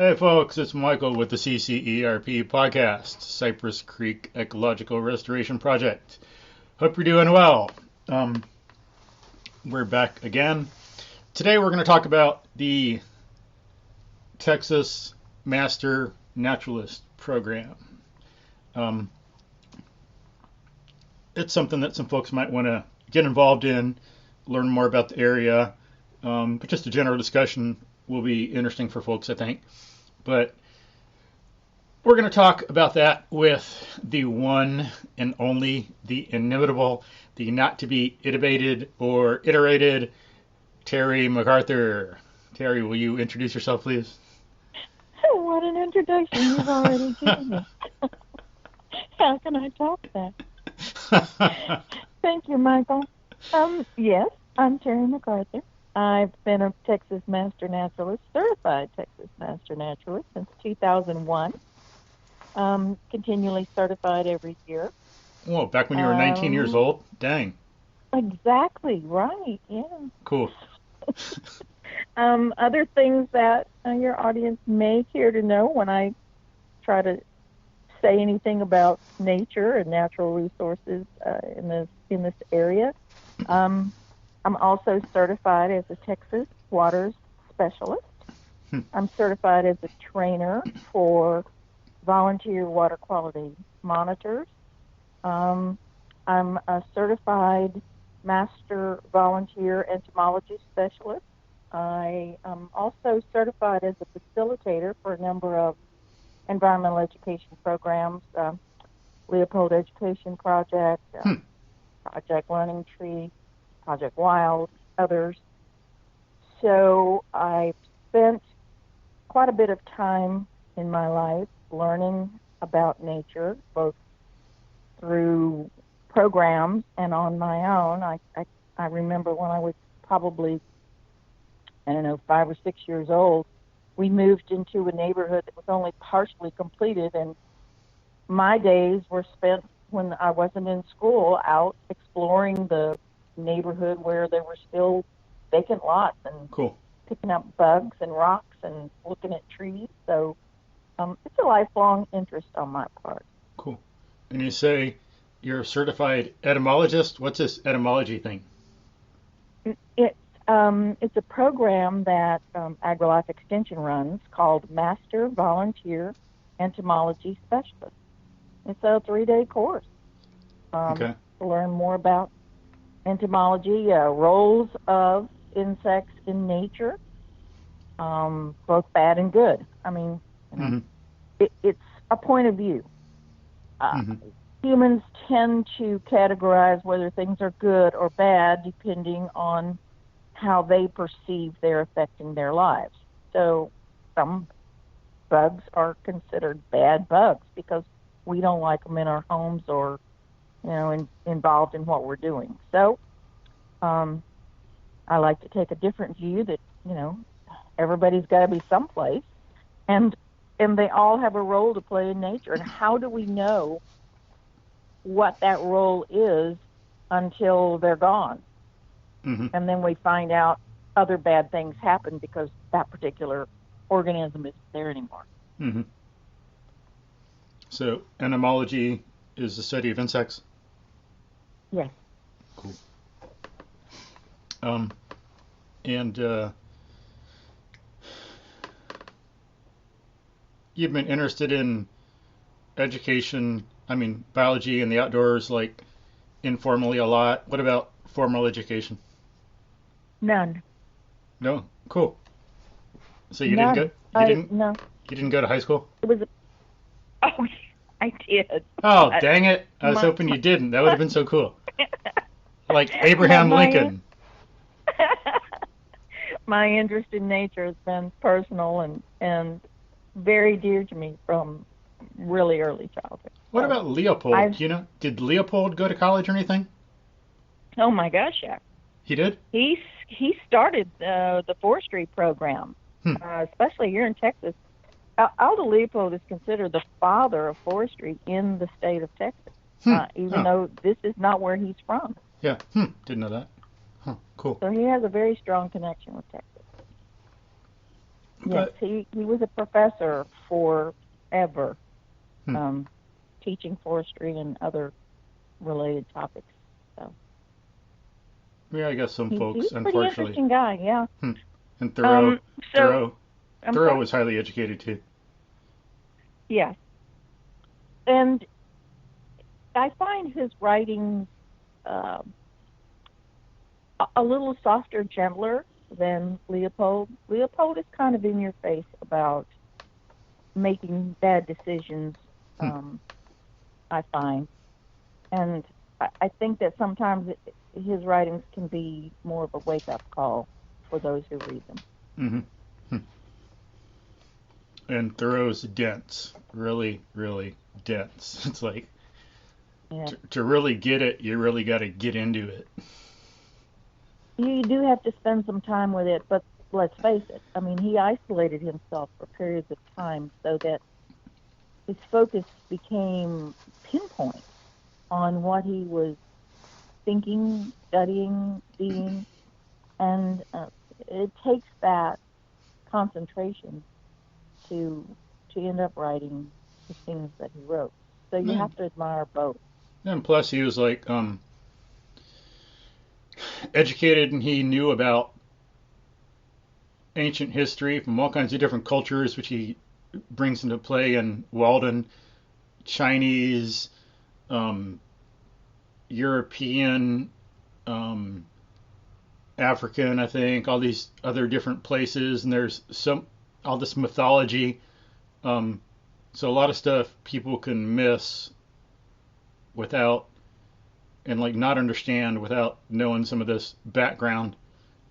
Hey folks, it's Michael with the CCERP podcast, Cypress Creek Ecological Restoration Project. Hope you're doing well. We're back again. Today we're going to talk about the Texas Master Naturalist Program. It's something that some folks might want to get involved in, learn more about the area, but just a general discussion will be interesting for folks, I think. But we're going to talk about that with the one and only, the inimitable, the not to be iterated or iterated, Teri MacArthur. Teri, will you introduce yourself, please? What an introduction you've already given me. How can I top that? Thank you, Michael. Yes, I'm Teri MacArthur. I've been a Texas Master Naturalist, Certified Texas Master Naturalist since 2001. Continually certified every year. Whoa, back when you were 19 years old? Dang. Exactly, right, yeah. Cool. Other things that your audience may care to know when I try to say anything about nature and natural resources in this area. I'm also certified as a Texas Waters Specialist. I'm certified as a trainer for volunteer water quality monitors. I'm a certified Master Volunteer Entomologist Specialist. I am also certified as a facilitator for a number of environmental education programs, Leopold Education Project, Project Learning Tree, Project Wild, others. So I've spent quite a bit of time in my life learning about nature, both through programs and on my own. I remember when I was probably, 5 or 6 years old, we moved into a neighborhood that was only partially completed, and my days were spent when I wasn't in school out exploring the neighborhood where there were still vacant lots and Cool. picking up bugs and rocks and looking at trees. So it's a lifelong interest on my part. Cool. And you say you're a certified etymologist. What's this etymology thing? It's a program that AgriLife Extension runs called Master Volunteer Entomology Specialist. It's a 3-day course Okay. to learn more about entomology, roles of insects in nature, both bad and good. I mean, it's a point of view. Humans tend to categorize whether things are good or bad depending on how they perceive they're affecting their lives. So some bugs are considered bad bugs because we don't like them in our homes or involved in what we're doing. So I like to take a different view that, everybody's got to be someplace, and they all have a role to play in nature. And how do we know what that role is until they're gone? And then we find out other bad things happen because that particular organism isn't there anymore. So entomology is the study of insects? Yes. Cool. And you've been interested in education, biology and the outdoors, like informally a lot. What about formal education? None. No? Cool. So you None. didn't go No. you didn't go to high school? It was oh, I did. Oh, dang it. I was hoping you didn't. That would have been so cool. Like Abraham Lincoln. My interest in nature has been personal and very dear to me from really early childhood. What about Leopold? Did Leopold go to college or anything? Oh my gosh, yeah. He did? He started the forestry program, especially here in Texas. Aldo Leopold is considered the father of forestry in the state of Texas, even though this is not where he's from. Yeah, didn't know that. Huh, cool. So he has a very strong connection with Texas. Yes, But he was a professor forever, hmm, teaching forestry and other related topics. So yeah, I guess some he's folks, a pretty unfortunately. interesting guy. Yeah. Hmm. And Um. So Thoreau, I'm Thoreau sorry. was highly educated too. Yes, and I find his writings uh, a little softer, gentler than Leopold. Leopold is kind of in your face about making bad decisions. Hmm. Um, I find, and I think that sometimes his writings can be more of a wake-up call for those who read them. Hmm. Hmm. And Thoreau's dense, really, really dense. It's like Yeah, to really get it, you really got to get into it. you do have to spend some time with it, but let's face it. I mean, he isolated himself for periods of time so that his focus became pinpoint on what he was thinking, studying, being, and it takes that concentration to end up writing the things that he wrote. So you And, have to admire both. and plus, he was like educated, and he knew about ancient history from all kinds of different cultures, which he brings into play in Walden, Chinese, um, European, um, African, I think, all these other different places, and there's some all this mythology. Um, so a lot of stuff people can miss without and like not understand without knowing some of this background.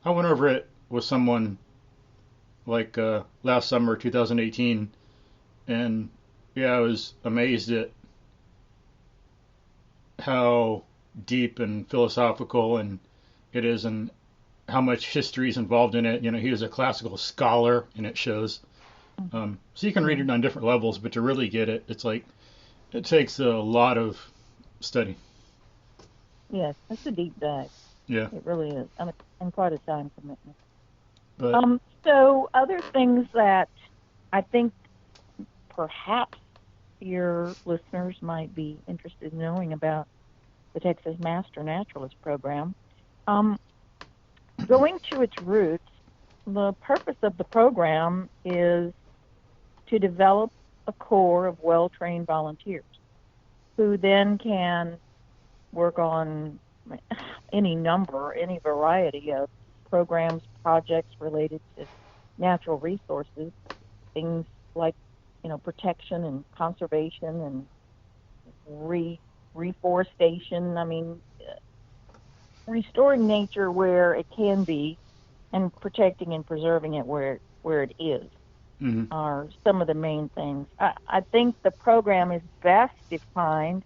I went over it with someone like last summer, 2018, and yeah, I was amazed at how deep and philosophical and it is, and how much history is involved in it. You know, he was a classical scholar, and it shows. So you can read Yeah. it on different levels, but to really get it, it's like it takes a lot of study. Yes, it's a deep dive. Yeah, It really is, and quite a time commitment. but So other things that I think perhaps your listeners might be interested in knowing about the Texas Master Naturalist Program. Um, Going to its roots, the purpose of the program is to develop a corps of well-trained volunteers who then can work on any variety of programs, projects related to natural resources, things like, protection and conservation and reforestation. I mean, restoring nature where it can be and protecting and preserving it where it is mm-hmm, are some of the main things. I think the program is best defined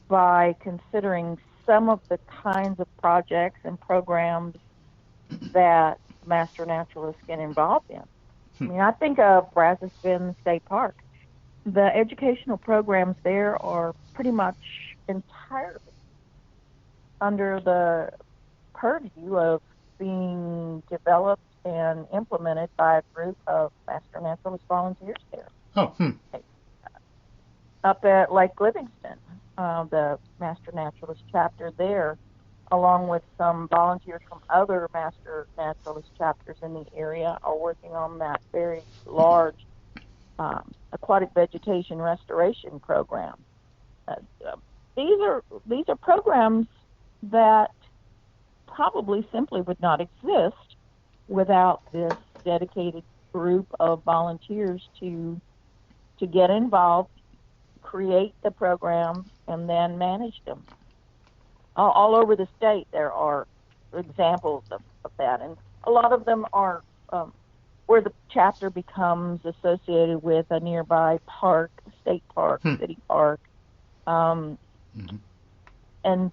by considering some of the kinds of projects and programs that master naturalists get involved in. I mean, I think of Brazos Bend State Park. The educational programs there are pretty much entirely under the purview of being developed and implemented by a group of master naturalist volunteers there. oh, Up at Lake Livingston, the master naturalist chapter there, along with some volunteers from other master naturalist chapters in the area, are working on that very large aquatic vegetation restoration program. Uh, uh, these are programs that probably simply would not exist without this dedicated group of volunteers to get involved, create the programs, and then manage them. All over the state, there are examples of that, and a lot of them are where the chapter becomes associated with a nearby park, state park, hmm, city park, um, mm-hmm, and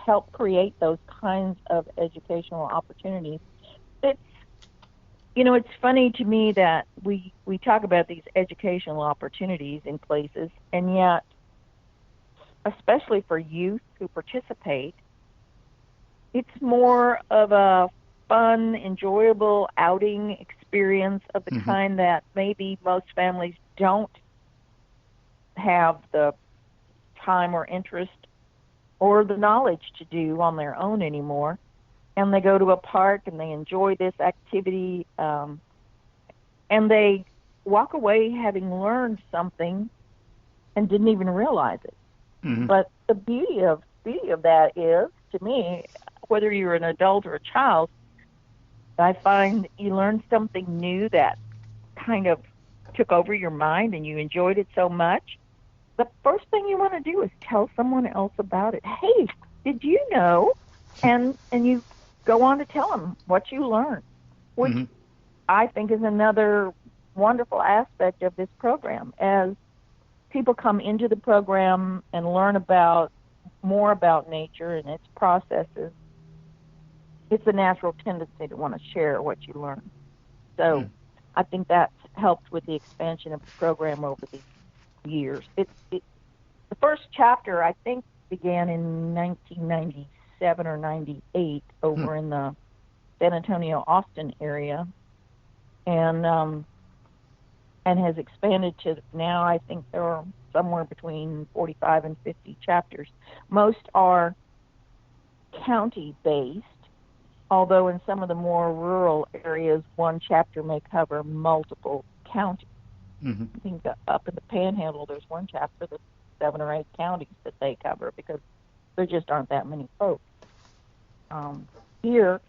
help create those kinds of educational opportunities. It's it's funny to me that we talk about these educational opportunities in places, and yet, especially for youth who participate, it's more of a fun, enjoyable outing experience of the kind that maybe most families don't have the time or interest or the knowledge to do on their own anymore. And they go to a park and they enjoy this activity, and they walk away having learned something and didn't even realize it. But the beauty of that is, to me, whether you're an adult or a child, I find you learn something new that kind of took over your mind and you enjoyed it so much. The first thing you want to do is tell someone else about it. Hey, did you know? And you go on to tell them what you learned, which I think is another wonderful aspect of this program. As people come into the program and learn more about nature and its processes, it's a natural tendency to want to share what you learn. So I think that's helped with the expansion of the program over the years. The first chapter, I think, began in 1997 or 98 over in the San Antonio, Austin area, and has expanded to now. I think there are somewhere between 45 and 50 chapters. Most are county-based, although in some of the more rural areas, one chapter may cover multiple counties. I think up in the Panhandle, there's one chapter that's 7 or 8 counties that they cover because there just aren't that many folks. Here,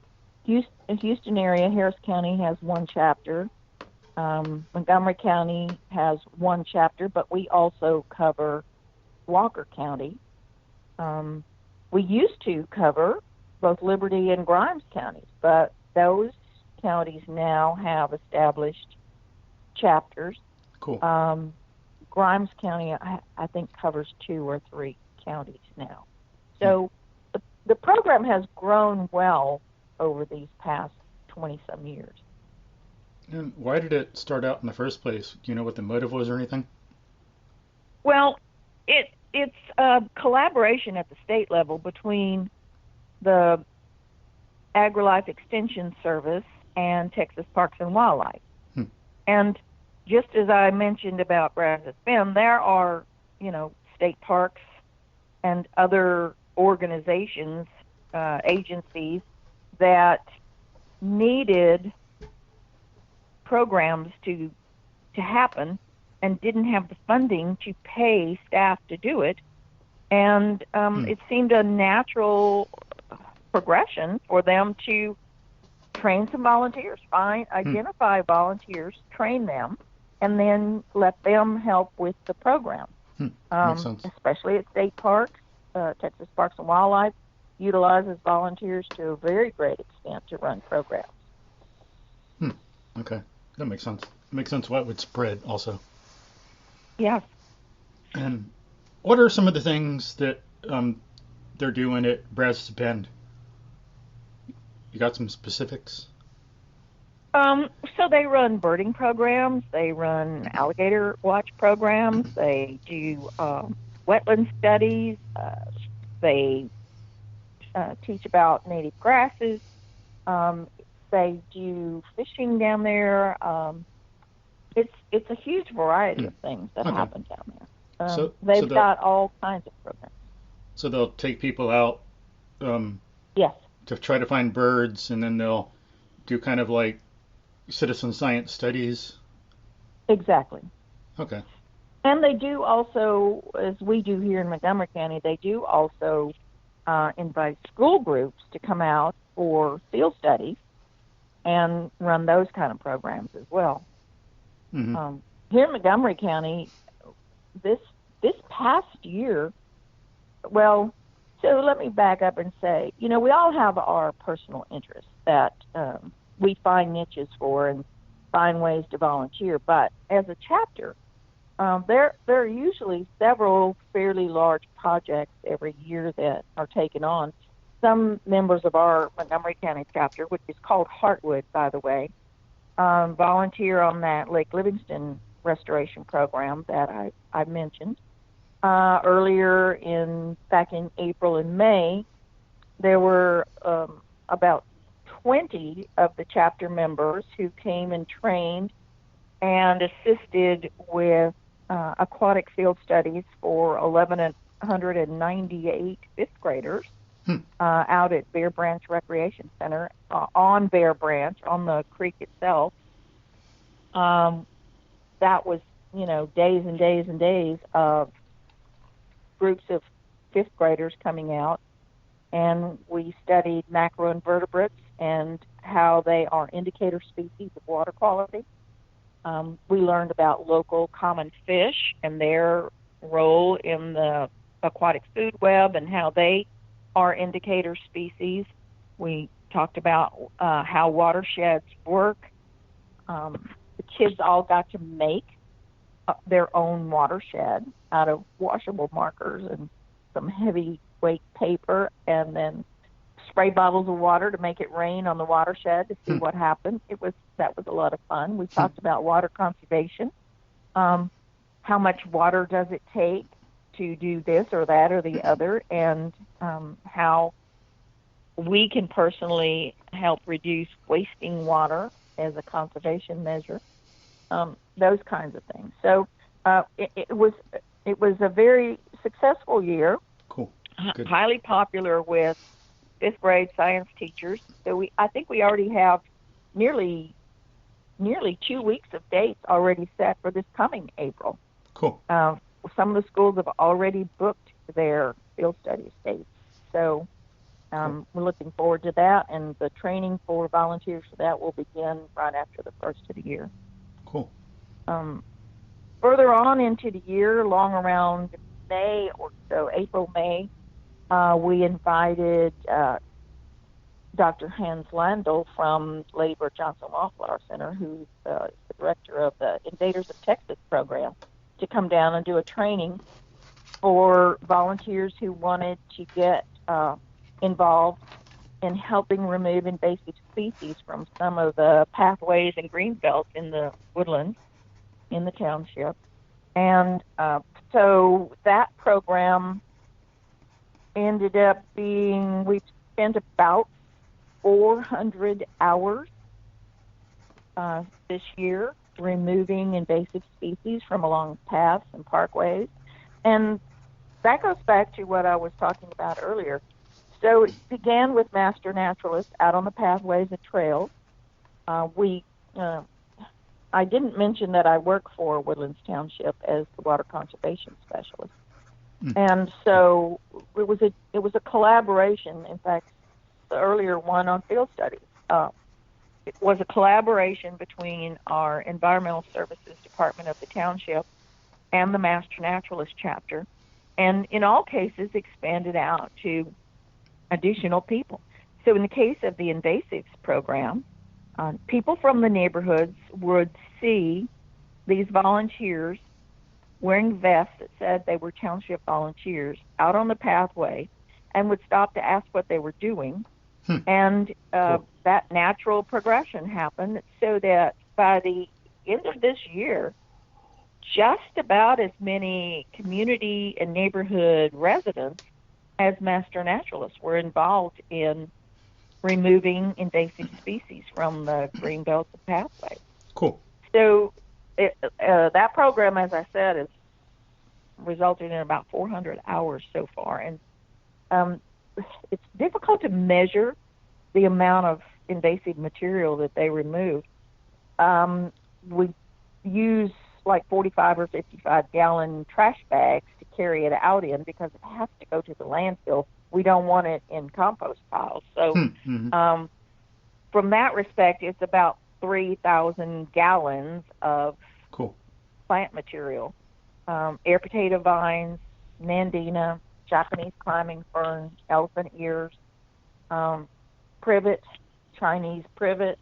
Houston area, Harris County has one chapter. Montgomery County has one chapter, but we also cover Walker County. We used to cover both Liberty and Grimes counties, but those counties now have established chapters. Cool. Grimes County, I think, covers 2 or 3 counties now. So the program has grown well over these past 20-some years. And why did it start out in the first place? Do you know what the motive was or anything? Well, it's a collaboration at the state level between the AgriLife Extension Service and Texas Parks and Wildlife. And just as I mentioned about Brazos Bend, there are, state parks and other organizations, agencies that needed programs to happen and didn't have the funding to pay staff to do it. And it seemed a natural progression for them to train some volunteers, identify volunteers, train them, and then let them help with the program. Makes sense. Especially at state parks. Texas Parks and Wildlife utilizes volunteers to a very great extent to run programs. Okay, that makes sense. It makes sense why it would spread also. Yes. And what are some of the things that they're doing at Brazos Bend? You got some specifics? So they run birding programs, they run alligator watch programs, they do wetland studies, they teach about native grasses, they do fishing down there. It's a huge variety of things that happen down there. They've got all kinds of programs. So they'll take people out yes, to try to find birds, and then they'll do kind of like citizen science studies. Exactly. Okay. And they do also, as we do here in Montgomery County, they do also invite school groups to come out for field studies and run those kind of programs as well. Here in Montgomery County, this past year, well, so let me back up and say, we all have our personal interests that we find niches for and find ways to volunteer. But as a chapter, there are usually several fairly large projects every year that are taken on. Some members of our Montgomery County chapter, which is called Heartwood, by the way, volunteer on that Lake Livingston restoration program that I mentioned. Earlier back in April and May, there were about 20 of the chapter members who came and trained and assisted with aquatic field studies for 1,198 fifth graders out at Bear Branch Recreation Center on Bear Branch, on the creek itself. That was, days and days and days of groups of fifth graders coming out, and we studied macroinvertebrates and how they are indicator species of water quality. We learned about local common fish and their role in the aquatic food web and how they are indicator species. We talked about how watersheds work. The kids all got to make their own watershed out of washable markers and some heavyweight paper, and then spray bottles of water to make it rain on the watershed to see what happened. That was a lot of fun. We talked about water conservation. How much water does it take to do this or that or the other, and how we can personally help reduce wasting water as a conservation measure. Those kinds of things. So it was a very successful year. Cool. Good. Highly popular with fifth grade science teachers. So I think we already have nearly 2 weeks of dates already set for this coming April. Cool. Some of the schools have already booked their field studies dates. So we're looking forward to that, and the training for volunteers for that will begin right after the first of the year. Cool. Further on into the year, along around May or so, April, May, we invited Dr. Hans Landl from Lady Bird Johnson Wildflower Center, who's the director of the Invaders of Texas program, to come down and do a training for volunteers who wanted to get involved in helping remove invasive species from some of the pathways and green belts in the woodlands in the township. And so that program ended up being, we spent about 400 hours this year removing invasive species from along paths and parkways. And that goes back to what I was talking about earlier. So it began with Master Naturalists out on the pathways and trails. I didn't mention that I work for Woodlands Township as the water conservation specialist. And so it was a collaboration. In fact, the earlier one on field studies, it was a collaboration between our Environmental Services Department of the township and the Master Naturalist chapter, and in all cases expanded out to additional people. So in the case of the invasives program, people from the neighborhoods would see these volunteers wearing vests that said they were township volunteers out on the pathway, and would stop to ask what they were doing. And that natural progression happened, so that by the end of this year, just about as many community and neighborhood residents as Master Naturalists were involved in removing invasive species from the green belts and pathways. Cool. So that program, as I said, has resulted in about 400 hours so far. And it's difficult to measure the amount of invasive material that they remove. We use like 45 or 55 gallon trash bags to carry it out in, because it has to go to the landfill. We don't want it in compost piles. So from that respect, it's about 3,000 gallons of plant material. Air potato vines, nandina, Japanese climbing fern, elephant ears, privet, Chinese privet,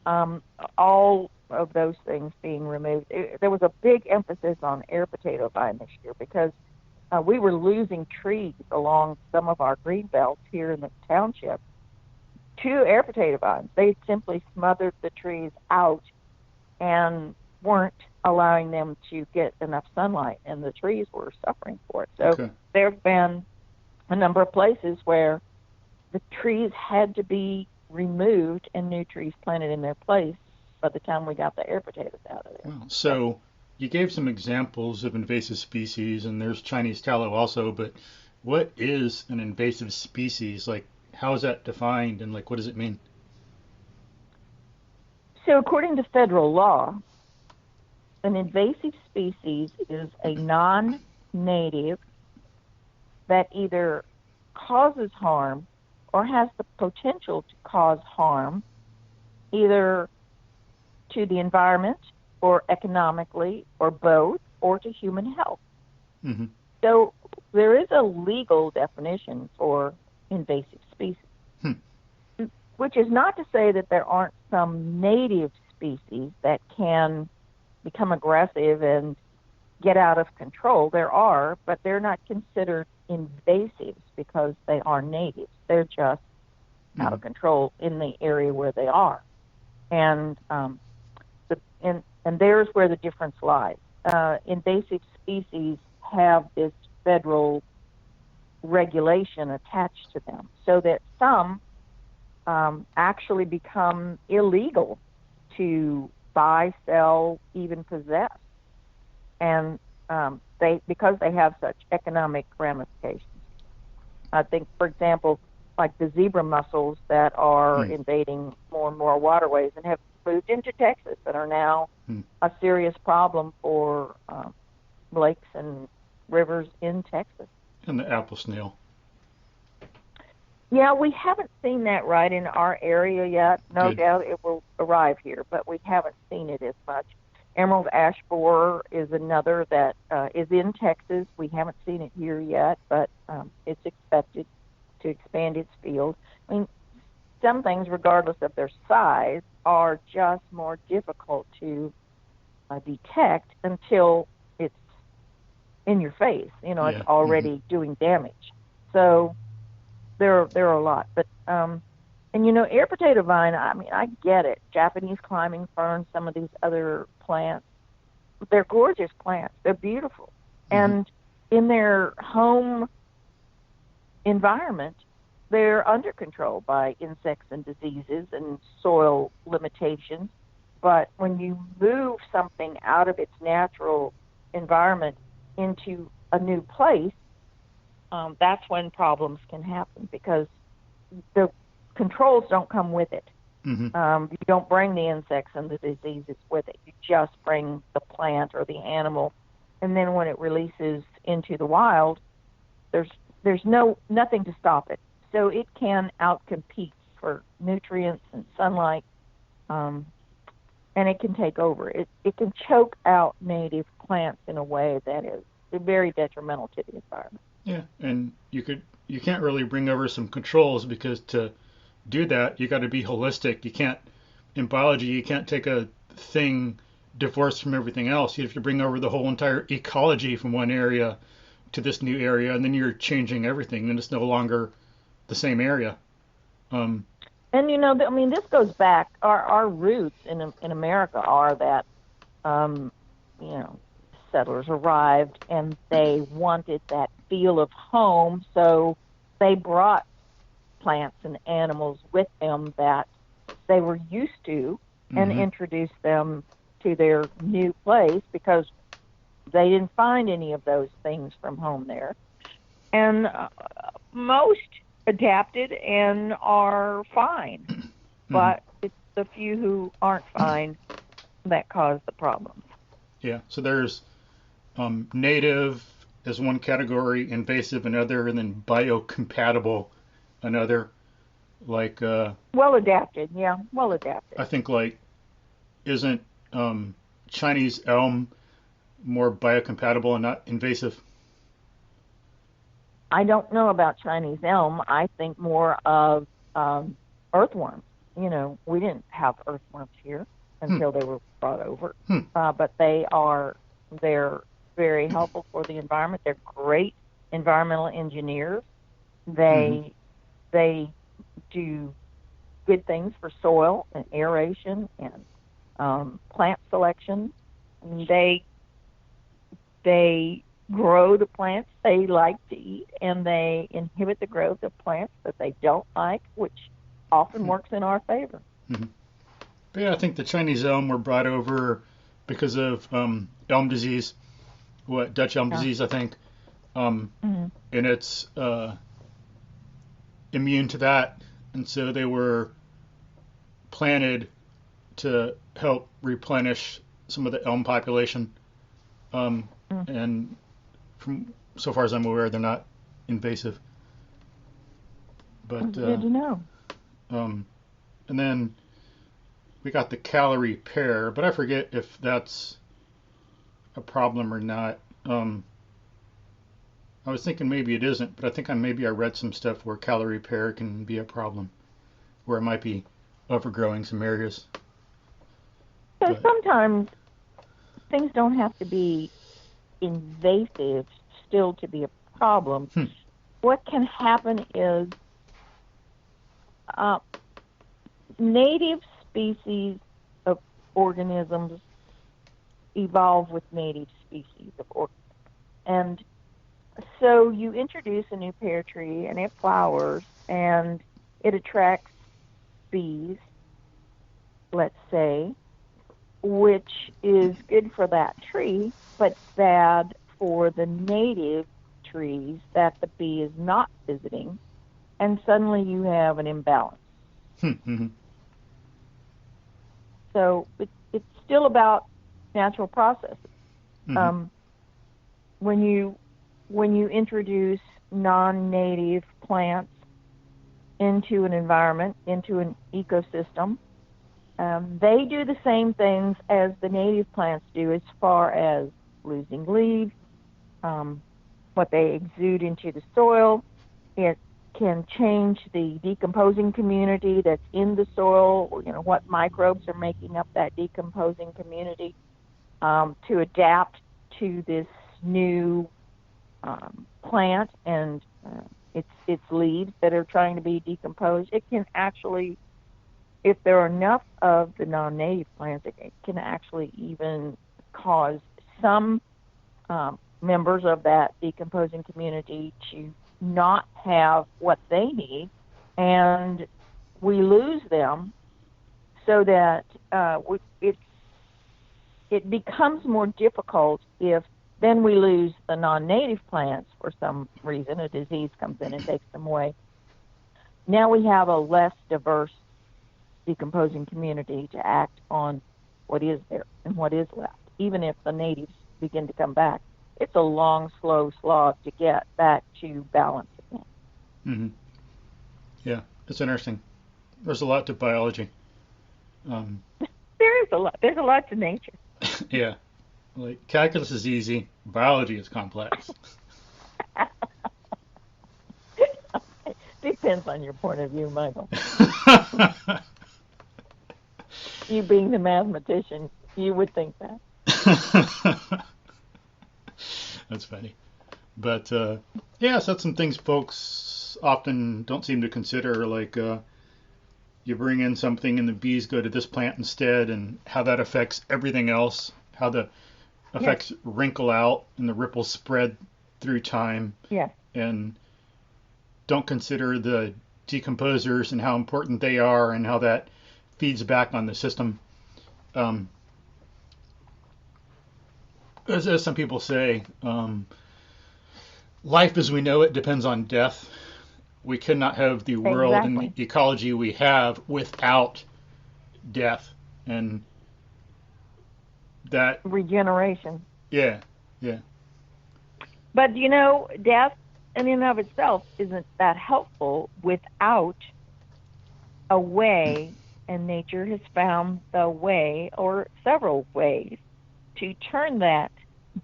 all of those things being removed. There was a big emphasis on air potato vine this year, because we were losing trees along some of our green belts here in the township to air potato vines. They simply smothered the trees out and weren't allowing them to get enough sunlight, and the trees were suffering for it. So there have been a number of places where the trees had to be removed and new trees planted in their place by the time we got the air potatoes out of there. Well, so you gave some examples of invasive species, and there's Chinese tallow also, but what is an invasive species? Like, how is that defined, and like, what does it mean? So according to federal law, an invasive species is a non-native that either causes harm or has the potential to cause harm, either to the environment or economically or both, or to human health. Mm-hmm. So there is a legal definition for invasive species, Hmm. which is not to say that there aren't some native species that can become aggressive and get out of control. There are, but they're not considered invasives because they are natives. They're just out of control in the area where they are. And and there's where the difference lies. Invasive species have this federal regulation attached to them, so that some actually become illegal to buy, sell, even possess, and because they have such economic ramifications. I think, for example, like the zebra mussels that are invading more and more waterways and have moved into Texas and are now a serious problem for lakes and rivers in Texas. And the apple snail. Yeah, we haven't seen that right in our area yet. No Good. doubt it will arrive here, but we haven't seen it as much. Emerald ash borer is another that is in Texas. We haven't seen it here yet, but it's expected to expand its field. I mean, some things, regardless of their size, are just more difficult to detect until it's in your face. You know, Yeah. it's already doing damage. So there are a lot. But and you know, air potato vine, I mean, I get it. Japanese climbing ferns, some of these other plants, they're gorgeous plants. They're beautiful. And in their home environment, they're under control by insects and diseases and soil limitations. But when you move something out of its natural environment into a new place, that's when problems can happen, because the controls don't come with it. You don't bring the insects and the diseases with it. You just bring the plant or the animal, and then when it releases into the wild, there's nothing to stop it. So it can outcompete for nutrients and sunlight, and it can take over. It can choke out native plants in a way that is very detrimental to the environment. Yeah, and you can't really bring over some controls, because to do that you got to be holistic. You can't, in biology, you can't take a thing divorced from everything else. You have to bring over the whole entire ecology from one area to this new area, and then you're changing everything, and it's no longer the same area. And you know, I mean, this goes back. Our roots in America are that, you know, settlers arrived and they wanted that feel of home, so they brought plants and animals with them that they were used to and introduced them to their new place, because they didn't find any of those things from home there. And most adapted and are fine, but it's the few who aren't fine that cause the problems. Yeah, so there's native as one category, invasive another, and then biocompatible another. Like well adapted, yeah, well adapted. I think, like, isn't Chinese elm more biocompatible and not invasive? I don't know about Chinese elm. I think more of earthworms. You know, we didn't have earthworms here until they were brought over, but they're very helpful for the environment. They're great environmental engineers. They do good things for soil and aeration and plant selection. I mean, they grow the plants they like to eat, and they inhibit the growth of plants that they don't like, which often works in our favor. Mm-hmm. But yeah, I think the Chinese elm were brought over because of elm disease, Dutch elm disease, I think, Mm-hmm. and it's immune to that, and so they were planted to help replenish some of the elm population. And from so far as I'm aware, they're not invasive. But Good to know. and then we got the calorie pear, but I forget if that's a problem or not. I was thinking maybe it isn't, but I think maybe I read some stuff where calorie pear can be a problem, where it might be overgrowing some areas. So But sometimes things don't have to be invasive still to be a problem. What can happen is native species of organisms evolve with native species of organisms. And so you introduce a new pear tree and it flowers and it attracts bees, let's say, which is good for that tree, but bad for the native trees that the bee is not visiting. And suddenly you have an imbalance. So it's still about natural processes. When you introduce non-native plants into an environment, into an ecosystem, they do the same things as the native plants do as far as losing leaves, what they exude into the soil. It can change the decomposing community that's in the soil, you know, what microbes are making up that decomposing community, to adapt to this new plant and its leaves that are trying to be decomposed. It can actually, if there are enough of the non-native plants, it can actually even cause some members of that decomposing community to not have what they need, and we lose them, so that it becomes more difficult if then we lose the non-native plants for some reason. A disease comes in and takes them away. Now we have a less diverse decomposing community to act on what is there and what is left. Even if the natives begin to come back, it's a long, slow slog to get back to balance again. Mm-hmm. Yeah, it's interesting. There's a lot to biology. There is a lot. There's a lot to nature. Yeah, like calculus is easy, biology is complex. Depends on your point of view, Michael. You being the mathematician, you would think that. That's funny. But yeah, so that's some things folks often don't seem to consider, like you bring in something and the bees go to this plant instead, and how that affects everything else, how the effects wrinkle out and the ripples spread through time. Yeah. And don't consider the decomposers and how important they are and how that feeds back on the system. As some people say, life as we know it depends on death. We cannot have the world and the ecology we have without death, and that regeneration. Yeah. But you know, death in and of itself isn't that helpful without a way, and nature has found the way, or several ways, to turn that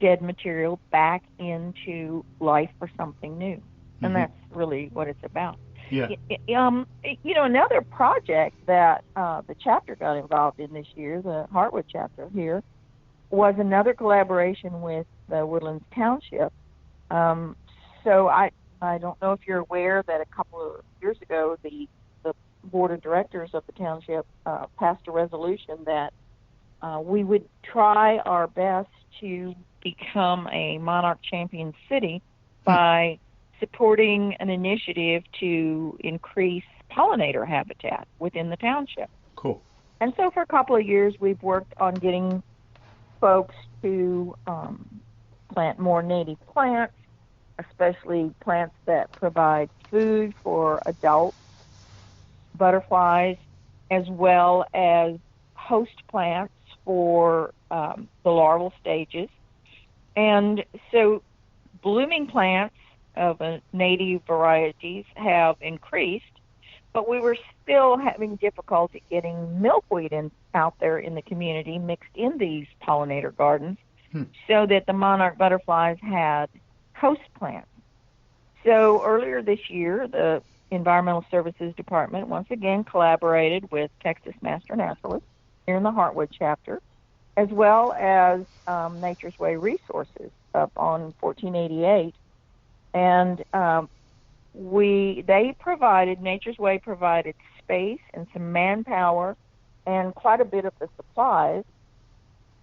dead material back into life or something new. And that's really what it's about. Yeah. You know, another project that the chapter got involved in this year, the Heartwood chapter here, was another collaboration with the Woodlands Township. So I don't know if you're aware that a couple of years ago, the board of directors of the township passed a resolution that we would try our best to become a monarch champion city by supporting an initiative to increase pollinator habitat within the township. Cool. And so for a couple of years, we've worked on getting folks to plant more native plants, especially plants that provide food for adult butterflies, as well as host plants for the larval stages. And so blooming plants of native varieties have increased, but we were still having difficulty getting milkweed out there in the community mixed in these pollinator gardens so that the monarch butterflies had host plants. So earlier this year, the Environmental Services Department once again collaborated with Texas Master Naturalist here in the Heartwood chapter, as well as Nature's Way Resources up on 1488. And Nature's Way provided space and some manpower and quite a bit of the supplies.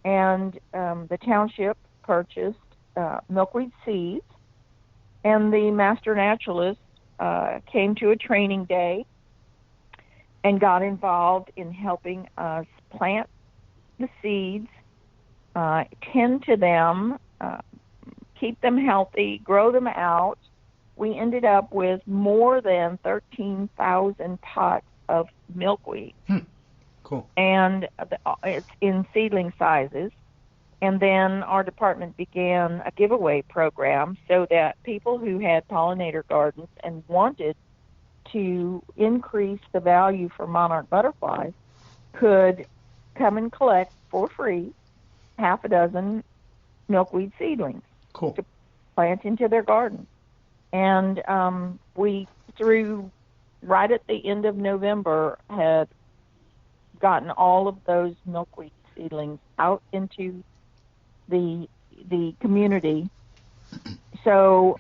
And the township purchased milkweed seeds, and the Master Naturalist came to a training day and got involved in helping us plant the seeds, tend to them, keep them healthy, grow them out. We ended up with more than 13,000 pots of milkweed. Cool. And it's in seedling sizes. And then our department began a giveaway program so that people who had pollinator gardens and wanted to increase the value for monarch butterflies could come and collect for free half a dozen milkweed seedlings. Cool. To plant into their garden. And we, through right at the end of November, had gotten all of those milkweed seedlings out into the community. So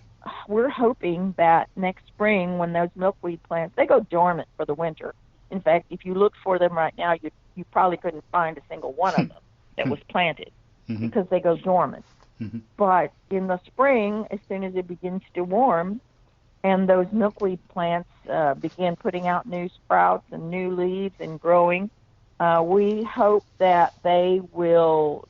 we're hoping that next spring, when those milkweed plants, they go dormant for the winter. In fact, if you look for them right now, you probably couldn't find a single one of them that was planted because they go dormant. But in the spring, as soon as it begins to warm and those milkweed plants begin putting out new sprouts and new leaves and growing, we hope that they will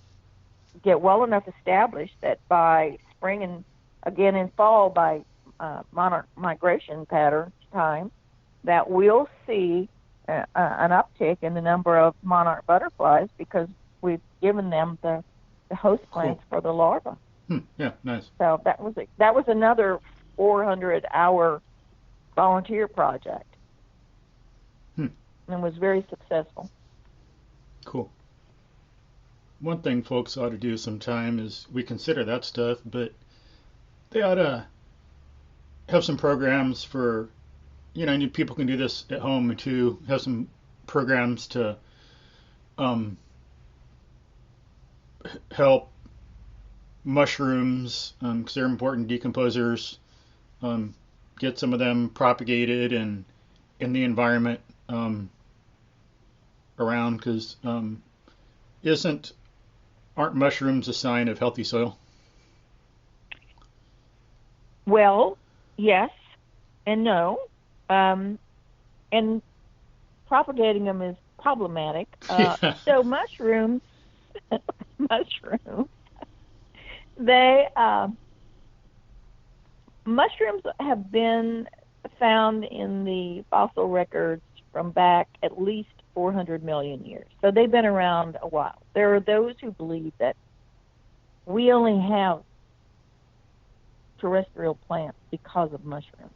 get well enough established that by spring and again in fall, by monarch migration pattern time, that we'll see an uptick in the number of monarch butterflies because we've given them the host plants for the larvae. Yeah, nice. So that was another 400-hour volunteer project, and was very successful. Cool. One thing folks ought to do sometime is we consider that stuff, but they ought to have some programs for, people can do this at home too. Have some programs to help mushrooms, because they're important decomposers, get some of them propagated and in the environment around, because aren't mushrooms a sign of healthy soil? Well, yes and no. And propagating them is problematic. So mushrooms, mushrooms have been found in the fossil records from back at least 400 million years. So they've been around a while. There are those who believe that we only have terrestrial plants because of mushrooms.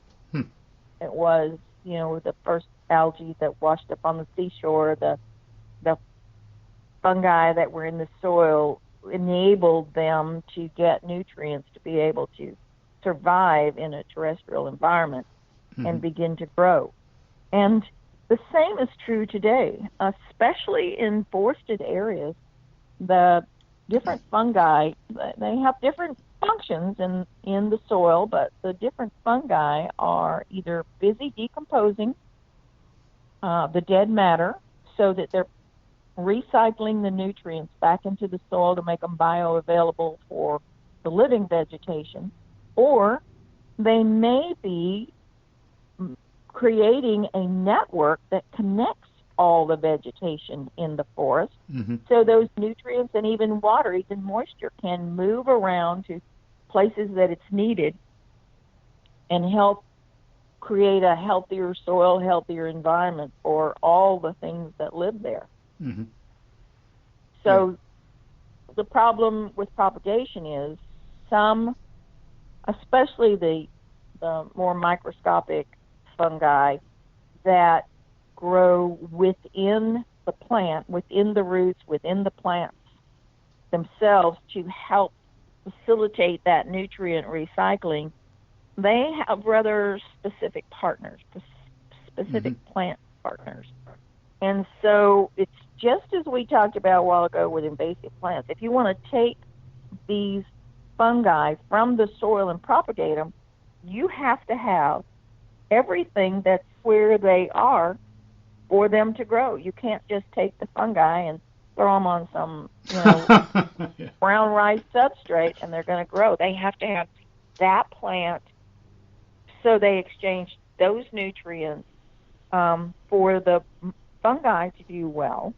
It was, the first algae that washed up on the seashore, the fungi that were in the soil enabled them to get nutrients to be able to survive in a terrestrial environment and begin to grow. And the same is true today, especially in forested areas. The different fungi, they have different functions in the soil, but the different fungi are either busy decomposing the dead matter so that they're recycling the nutrients back into the soil to make them bioavailable for the living vegetation, or they may be creating a network that connects all the vegetation in the forest. Mm-hmm. So those nutrients and even water, even moisture, can move around to places that it's needed and help create a healthier soil, healthier environment for all the things that live there. Mm-hmm. So the problem with propagation is some, especially the more microscopic fungi that grow within the plant, within the roots, within the plants themselves to help facilitate that nutrient recycling, they have rather specific partners, specific Mm-hmm. plant partners. And so it's just as we talked about a while ago with invasive plants. If you want to take these fungi from the soil and propagate them, you have to have everything that's where they are for them to grow. You can't just take the fungi and throw them on some, Yeah. brown rice substrate and they're going to grow. They have to have that plant, so they exchange those nutrients for the fungi to do well,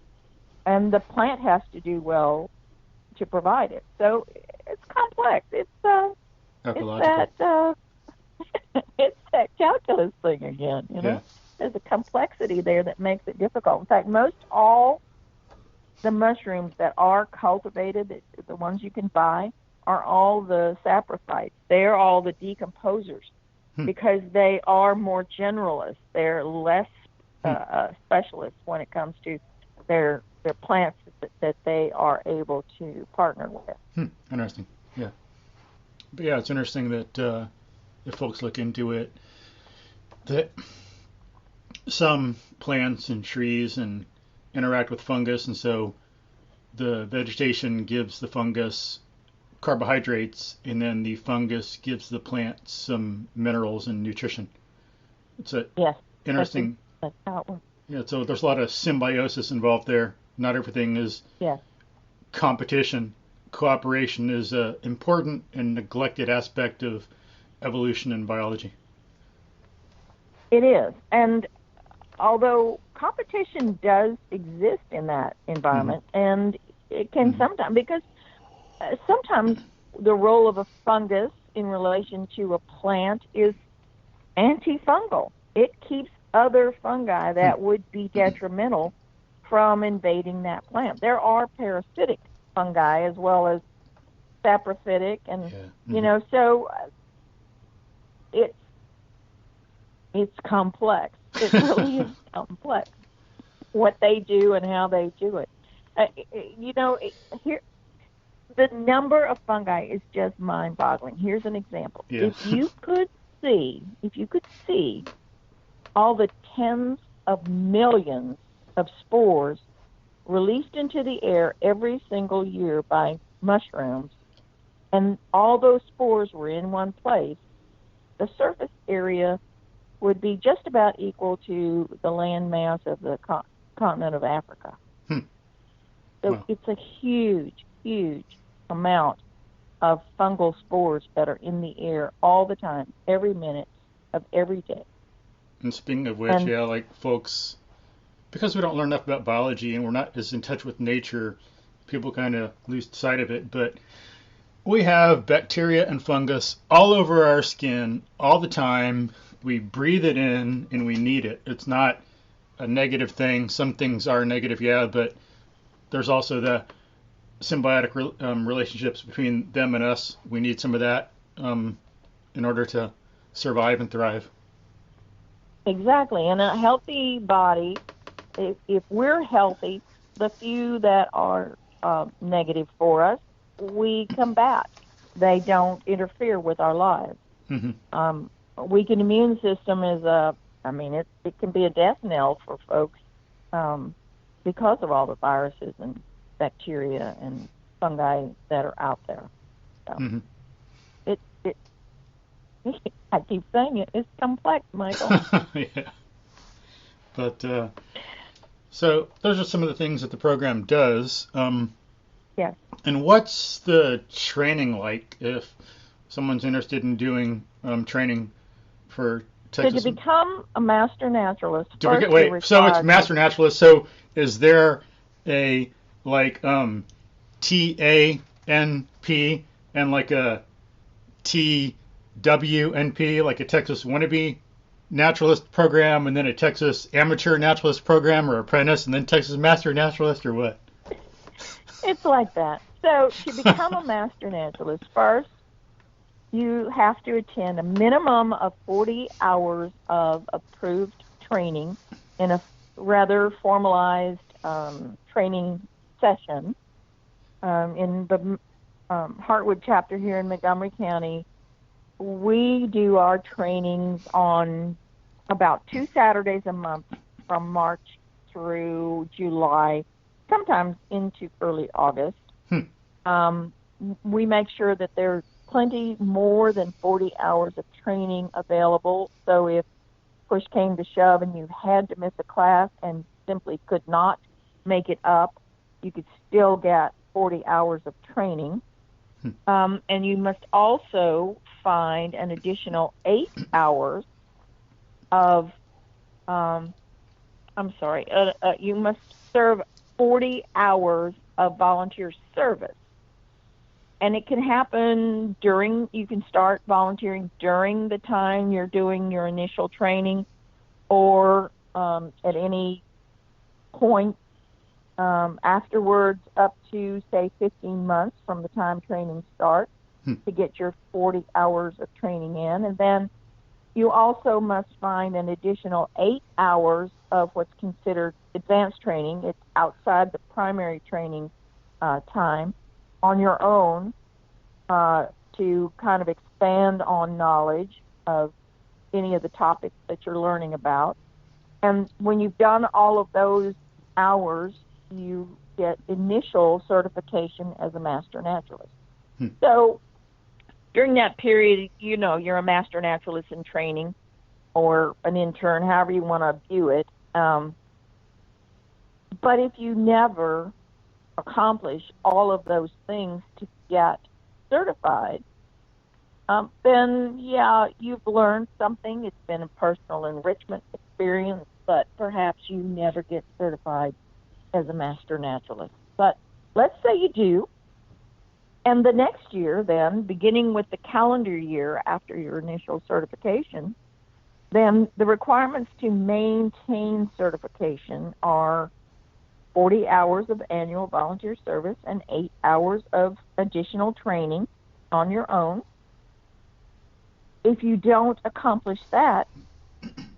and the plant has to do well to provide it. So it's complex. It's Ecological. it's that calculus thing again. Yeah. There's a complexity there that makes it difficult. In fact, most all the mushrooms that are cultivated, the ones you can buy, are all the saprophytes. They're all the decomposers because they are more generalists. They're less specialists when it comes to their plants that they are able to partner with. Interesting. Yeah. But yeah, it's interesting that if folks look into it, that some plants and trees and interact with fungus, and so the vegetation gives the fungus carbohydrates, and then the fungus gives the plant some minerals and nutrition. It's a interesting. That's how it works. Yeah, so there's a lot of symbiosis involved there. Not everything is competition. Cooperation is an important and neglected aspect of evolution and biology. It is, and although competition does exist in that environment, and it can sometimes, because sometimes the role of a fungus in relation to a plant is antifungal. It keeps other fungi that would be detrimental from invading that plant. There are parasitic fungi as well as saprophytic, and so it's complex. It really is complex what they do and how they do it. Here the number of fungi is just mind-boggling. Here's an example. Yeah. If you could see all the tens of millions of spores released into the air every single year by mushrooms, and all those spores were in one place, the surface area would be just about equal to the land mass of the continent of Africa. So it's a huge, huge amount of fungal spores that are in the air all the time, every minute of every day. And speaking of which, like folks, because we don't learn enough about biology and we're not as in touch with nature, people kind of lose sight of it. But we have bacteria and fungus all over our skin all the time. We breathe it in and we need it. It's not a negative thing. Some things are negative, but there's also the symbiotic relationships between them and us. We need some of that in order to survive and thrive. Exactly. In a healthy body, if we're healthy, the few that are negative for us, we combat. They don't interfere with our lives. A weakened immune system is it can be a death knell for folks because of all the viruses and bacteria and fungi that are out there. So I keep saying it. It's complex, Michael. Yeah. But so those are some of the things that the program does. Yes. And what's the training like? If someone's interested in doing training for So Texas. to become a master naturalist, Do we first get you're wait? So it's required master naturalist. So is there a like TANP and like a TWNP, like a Texas wannabe naturalist program, and then a Texas amateur naturalist program or apprentice, and then Texas master naturalist, or what? It's like that. So to become a master naturalist, first you have to attend a minimum of 40 hours of approved training in a rather formalized training session in the Hartwood chapter here in Montgomery County. We do our trainings on about 2 Saturdays a month from March through July, sometimes into early August. We make sure that there's plenty more than 40 hours of training available. So if push came to shove and you had to miss a class and simply could not make it up, you could still get 40 hours of training. And you must also find an additional 8 hours of, you must serve 40 hours of volunteer service. And it can happen you can start volunteering during the time you're doing your initial training, or at any point afterwards, up to, say, 15 months from the time training starts to get your 40 hours of training in. And then you also must find an additional 8 hours of what's considered advanced training. It's outside the primary training time on your own to kind of expand on knowledge of any of the topics that you're learning about. And when you've done all of those hours, you get initial certification as a master naturalist. So during that period, you're a master naturalist in training or an intern, however you want to view it. But if you never accomplish all of those things to get certified, then you've learned something. It's been a personal enrichment experience, but perhaps you never get certified as a master naturalist. But let's say you do, and the next year then, beginning with the calendar year after your initial certification, then the requirements to maintain certification are 40 hours of annual volunteer service and 8 hours of additional training on your own. If you don't accomplish that,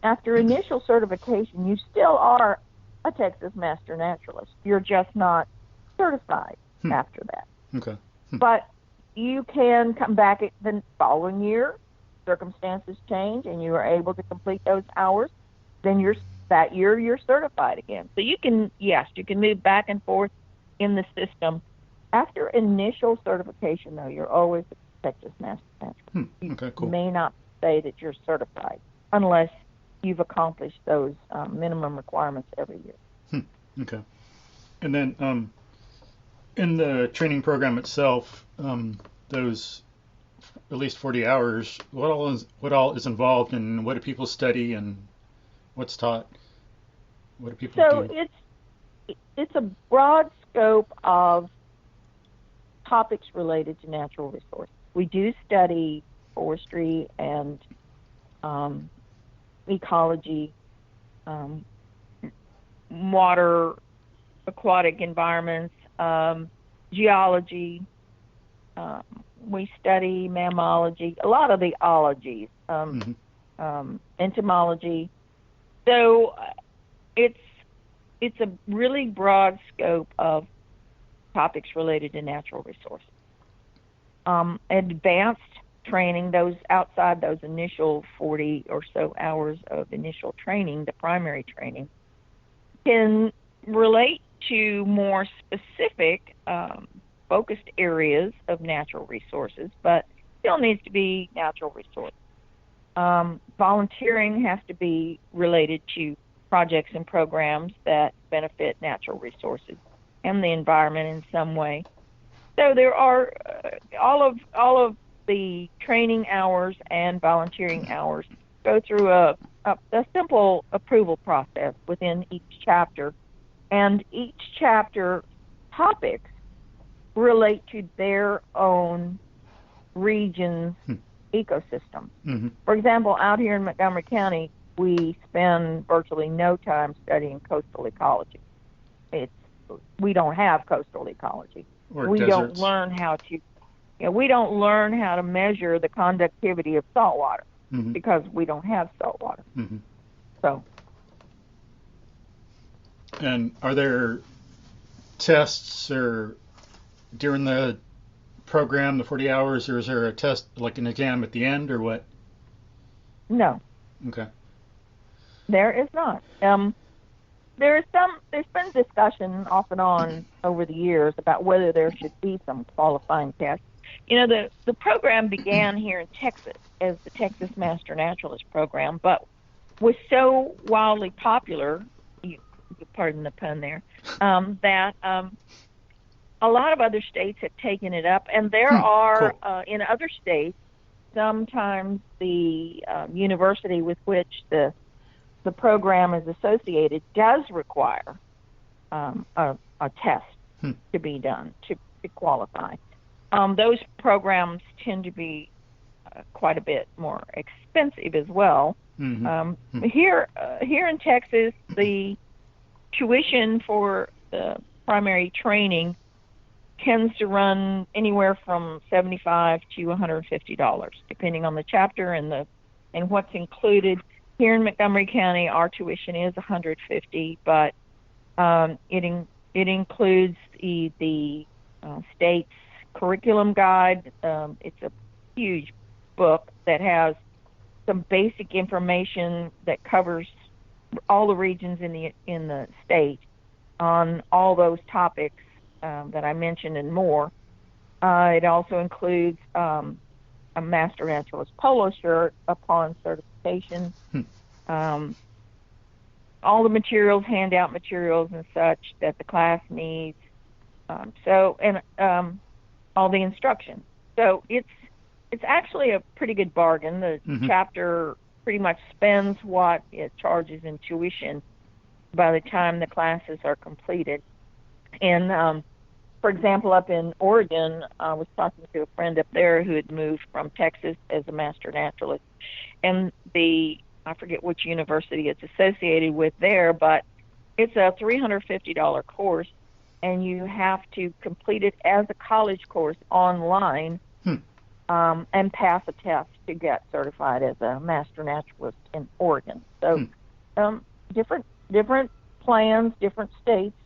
after initial certification, you still are a Texas Master Naturalist. You're just not certified after that. Okay. But you can come back the following year, circumstances change, and you are able to complete those hours, then that year you're certified again. So you can move back and forth in the system. After initial certification, though, you're always a Texas Master Naturalist. Okay, cool. You may not say that you're certified unless you've accomplished those minimum requirements every year. Okay. And then in the training program itself, those at least 40 hours, what all is involved, and what do people study, and what's taught? What do people do? So it's a broad scope of topics related to natural resources. We do study forestry and ecology, water, aquatic environments, geology. We study mammalogy, a lot of the ologies, entomology. So it's a really broad scope of topics related to natural resources. Advanced training, those outside those initial 40 or so hours of initial training, the primary training, can relate to more specific focused areas of natural resources, but still needs to be natural resources. Volunteering has to be related to projects and programs that benefit natural resources and the environment in some way. So there are all of the training hours and volunteering hours go through a simple approval process within each chapter, and each chapter topics relate to their own region's ecosystem. For example, out here in Montgomery County, we spend virtually no time studying coastal ecology. We don't have coastal ecology. We don't learn how to measure the conductivity of salt water because we don't have salt water. So. And are there tests or during the program, the 40 hours, or is there a test, like an exam at the end, or what? No. Okay. There is not. There's been discussion off and on over the years about whether there should be some qualifying tests. The program began here in Texas as the Texas Master Naturalist Program, but was so wildly popular, pardon the pun there, that a lot of other states have taken it up, and there are, in other states, sometimes the university with which the program is associated does require a test to be done to qualify. Those programs tend to be quite a bit more expensive as well. Here in Texas, the tuition for the primary training tends to run anywhere from $75 to $150, depending on the chapter and what's included. Here in Montgomery County, our tuition is $150, but it includes the state's curriculum guide. It's a huge book that has some basic information that covers all the regions in the state on all those topics that I mentioned and more. It also includes a Master Naturalist polo shirt upon certification. All the materials, handout materials and such that the class needs. All the instruction. So it's actually a pretty good bargain. The chapter pretty much spends what it charges in tuition by the time the classes are completed. And for example, up in Oregon, I was talking to a friend up there who had moved from Texas as a master naturalist, and I forget which university it's associated with there, but it's a $350 course, and you have to complete it as a college course online and pass a test to get certified as a master naturalist in Oregon. So different plans, different states,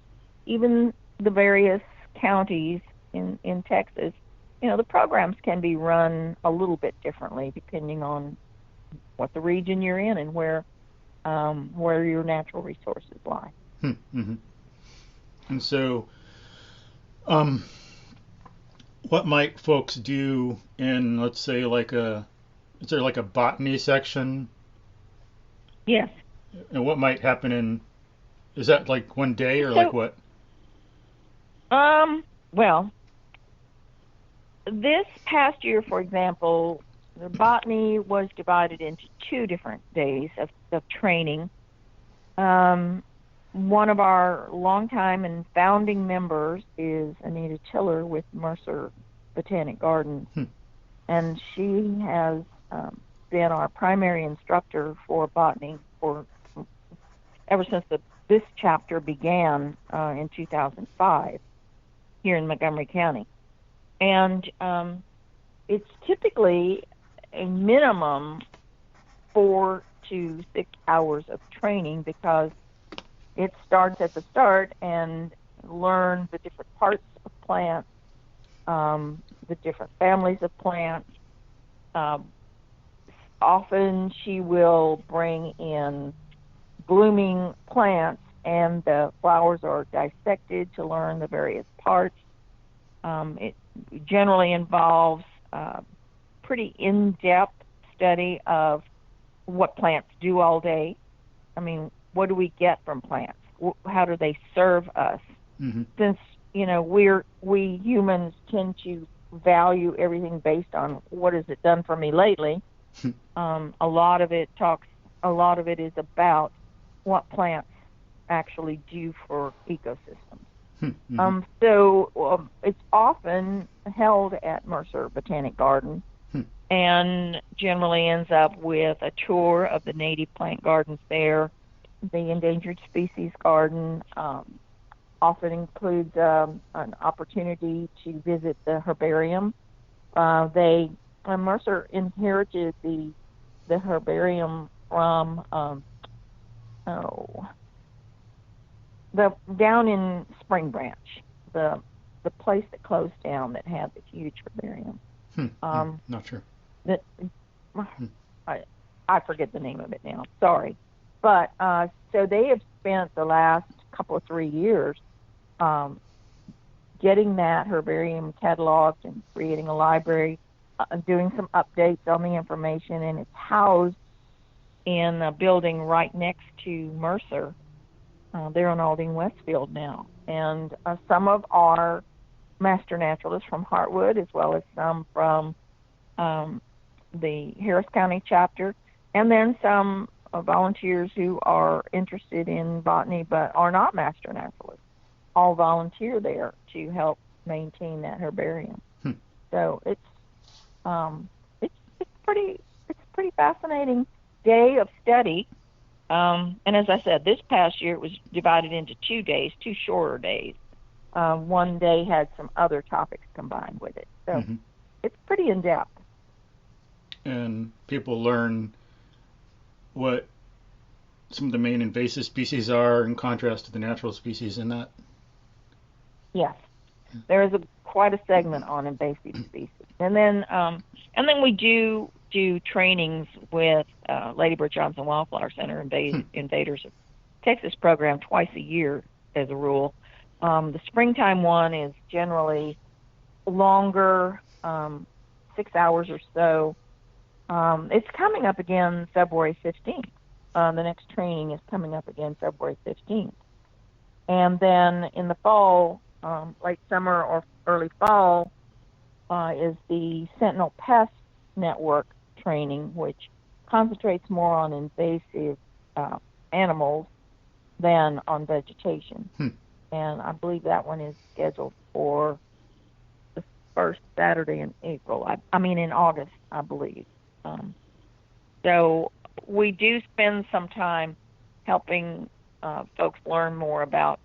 even the various counties in Texas, the programs can be run a little bit differently depending on what the region you're in and where your natural resources lie. And so, what might folks do in, let's say, is there like a botany section? Yes. And what might happen is that like one day or like what? Well, this past year, for example, the botany was divided into 2 different days of training. One of our longtime and founding members is Anita Tiller with Mercer Botanic Gardens, and she has been our primary instructor for botany ever since this chapter began in 2005 here in Montgomery County. And it's typically a minimum 4 to 6 hours of training because it starts at the start and learn the different parts of plants, the different families of plants. Often she will bring in blooming plants and the flowers are dissected to learn the various parts. It generally involves pretty in-depth study of what plants do all day. I mean, what do we get from plants? How do they serve us? Since we humans tend to value everything based on what has it done for me lately. A lot of it is about what plants actually do for ecosystems. So it's often held at Mercer Botanic Garden and generally ends up with a tour of the native plant gardens there. The endangered species garden often includes an opportunity to visit the herbarium. Mercer inherited the herbarium from down in Spring Branch, the place that closed down that had the huge herbarium. Not sure. I forget the name of it now. Sorry, but so they have spent the last couple of 3 years getting that herbarium cataloged and creating a library, doing some updates on the information, and it's housed in a building right next to Mercer. They're on Aldine Westfield now. And some of our master naturalists from Heartwood, as well as some from the Harris County chapter, and then some volunteers who are interested in botany but are not master naturalists, all volunteer there to help maintain that herbarium. So it's pretty fascinating day of study. And as I said, this past year it was divided into 2 days, 2 shorter days. One day had some other topics combined with it. So it's pretty in-depth. And people learn what some of the main invasive species are in contrast to the natural species in that. Yes. There is quite a segment on invasive species. And then we do trainings with Lady Bird Johnson Wildflower Center Invaders of Texas program twice a year as a rule. The springtime one is generally longer, 6 hours or so. It's coming up again February 15th. The next training is coming up again February 15th. And then in the fall, late summer or early fall, is the Sentinel Pest Network training, which concentrates more on invasive animals than on vegetation. And I believe that one is scheduled for the first Saturday in April. In August, I believe. So we do spend some time helping folks learn more about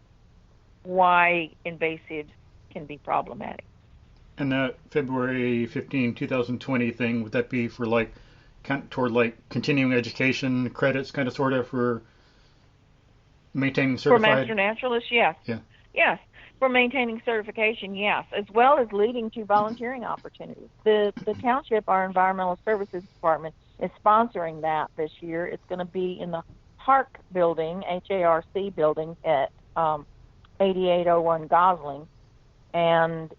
why invasives can be problematic. And that February 15, 2020 thing, would that be for toward continuing education credits, kind of sort of for maintaining certified? For master naturalists, yes. Yeah. Yes. For maintaining certification, yes, as well as leading to volunteering opportunities. The township, our environmental services department, is sponsoring that this year. It's going to be in the HARC building, HARC building at 8801 Gosling, and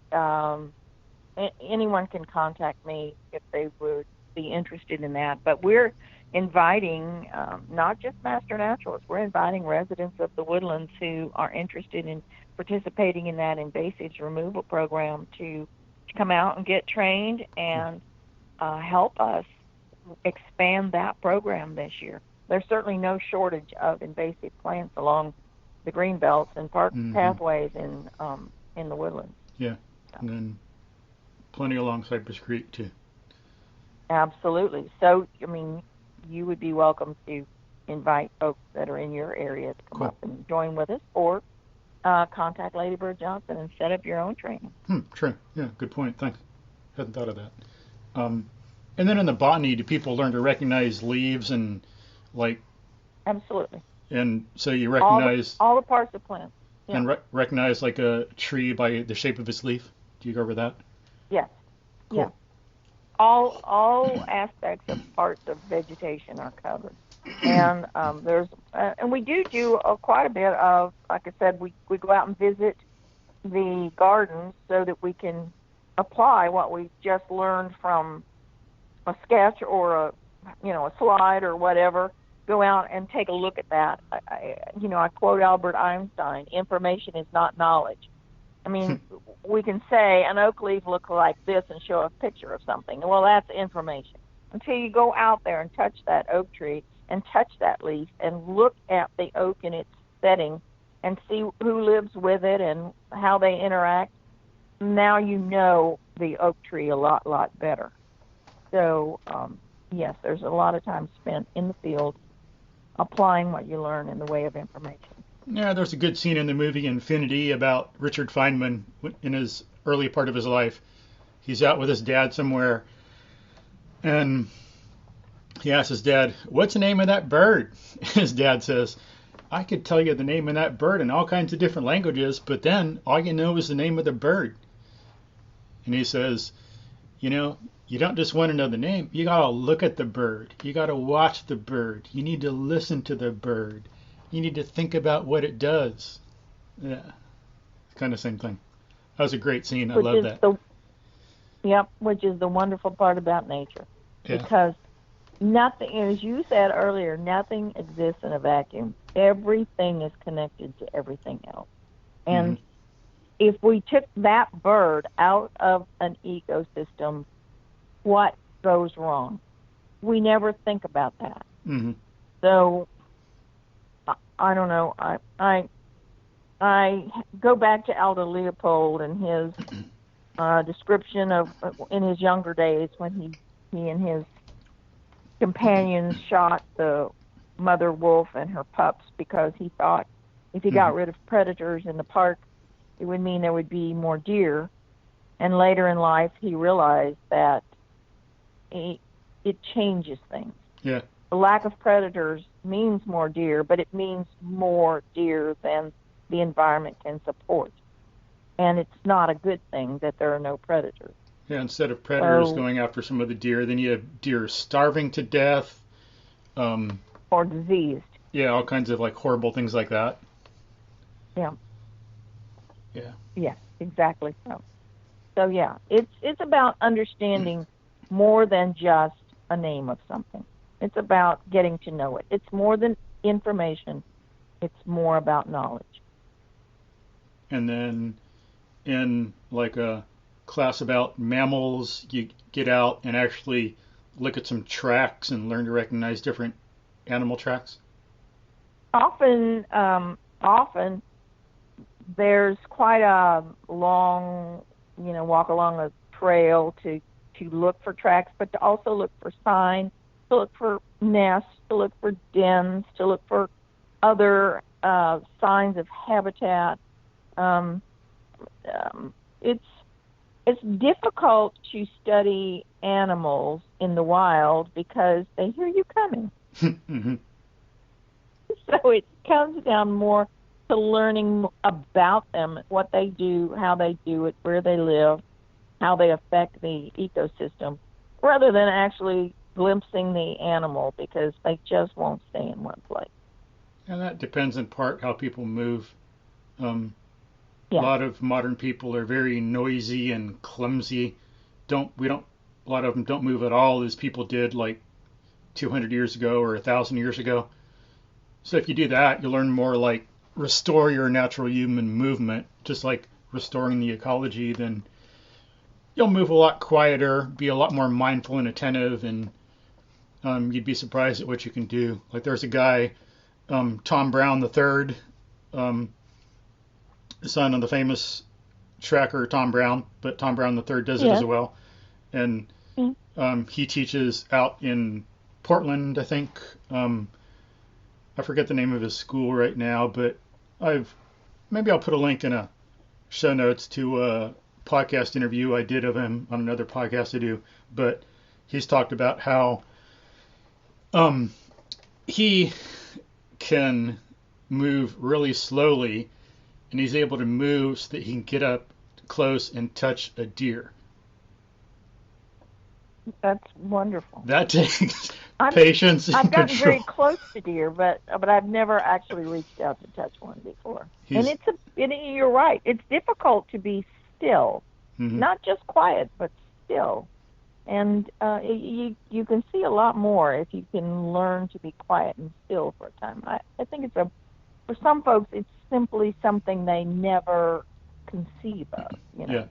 anyone can contact me if they would be interested in that. But we're inviting not just master naturalists, we're inviting residents of the Woodlands who are interested in participating in that invasives removal program to come out and get trained and help us expand that program this year. There's certainly no shortage of invasive plants along the green belts and park pathways in the Woodlands. Yeah, and then plenty along Cypress Creek too. Absolutely. So, you would be welcome to invite folks that are in your area to come up and join with us, or contact Lady Bird Johnson and set up your own training. Sure. Yeah, good point. Thanks. Hadn't thought of that. And then in the botany, do people learn to recognize leaves and Absolutely. And so you recognize all the parts of plants. Yeah. And recognize a tree by the shape of its leaf? Do you go over that? Yes. Cool. Yeah. All aspects of parts of vegetation are covered, and and we do quite a bit of, like I said, we go out and visit the gardens so that we can apply what we just learned from a sketch or a slide or whatever. Go out and take a look at that. I quote Albert Einstein: "Information is not knowledge." I mean, we can say an oak leaf looks like this and show a picture of something. Well, that's information. Until you go out there and touch that oak tree and touch that leaf and look at the oak in its setting and see who lives with it and how they interact, now you know the oak tree a lot better. So, yes, there's a lot of time spent in the field applying what you learn in the way of information. Yeah, there's a good scene in the movie Infinity about Richard Feynman in his early part of his life. He's out with his dad somewhere, and he asks his dad, "What's the name of that bird?" His dad says, "I could tell you the name of that bird in all kinds of different languages, but then all you know is the name of the bird." And he says, you don't just want to know the name. You got to look at the bird. You got to watch the bird. You need to listen to the bird. You need to think about what it does. Yeah, it's kind of same thing. That was a great scene. I love that. Which is the wonderful part about nature. Yeah. Because nothing, as you said earlier, nothing exists in a vacuum. Everything is connected to everything else. And if we took that bird out of an ecosystem, what goes wrong? We never think about that. So I don't know. I go back to Aldo Leopold and his description of in his younger days when he and his companions shot the mother wolf and her pups because he thought if he got rid of predators in the park, it would mean there would be more deer. And later in life, he realized that it changes things. Yeah. The lack of predators means more deer, but it means more deer than the environment can support. And it's not a good thing that there are no predators. Yeah, instead of predators going after some of the deer, then you have deer starving to death. Or diseased. Yeah, all kinds of like horrible things like that. Yeah. Yeah. Yes, exactly so. So yeah, it's about understanding more than just a name of something. It's about getting to know it. It's more than information. It's more about knowledge. And then in like a class about mammals, you get out and actually look at some tracks and learn to recognize different animal tracks? Often there's quite a long, walk along a trail to look for tracks, but to also look for signs, to look for nests, to look for dens, to look for other signs of habitat. It's difficult to study animals in the wild because they hear you coming. So it comes down more to learning about them, what they do, how they do it, where they live, how they affect the ecosystem, rather than actually glimpsing the animal because they just won't stay in one place. And that depends in part how people move. Yeah. A lot of modern people are very noisy and clumsy. A lot of them don't move at all as people did like 200 years ago or 1,000 years ago. So if you do that, you learn more like restore your natural human movement, just like restoring the ecology, then you'll move a lot quieter, be a lot more mindful and attentive, and you'd be surprised at what you can do. Like there's a guy, Tom Brown III, son of the famous tracker Tom Brown, but Tom Brown III does it as well. And he teaches out in Portland, I think. I forget the name of his school right now, but maybe I'll put a link in a show notes to a podcast interview I did of him on another podcast I do. But he's talked about how he can move really slowly, and he's able to move so that he can get up close and touch a deer. That's wonderful. That takes patience and I've gotten control. very close to deer, but I've never actually reached out to touch one before. And you're right. It's difficult to be still, not just quiet, but still. And you can see a lot more if you can learn to be quiet and still for a time. I think for some folks, it's simply something they never conceive of, Yeah.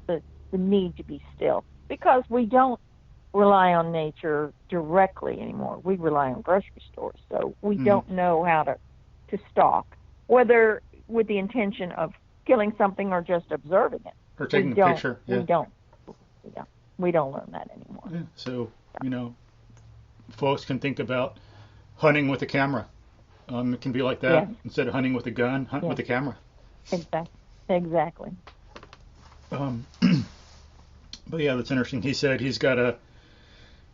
the need to be still, because we don't rely on nature directly anymore. We rely on grocery stores, so we don't know how to stalk, whether with the intention of killing something or just observing it. Or taking a picture. Yeah. We don't learn that anymore. Yeah. So, folks can think about hunting with a camera. It can be like that. Yes. Instead of hunting with a gun, hunt with a camera. Exactly. But yeah, that's interesting. He said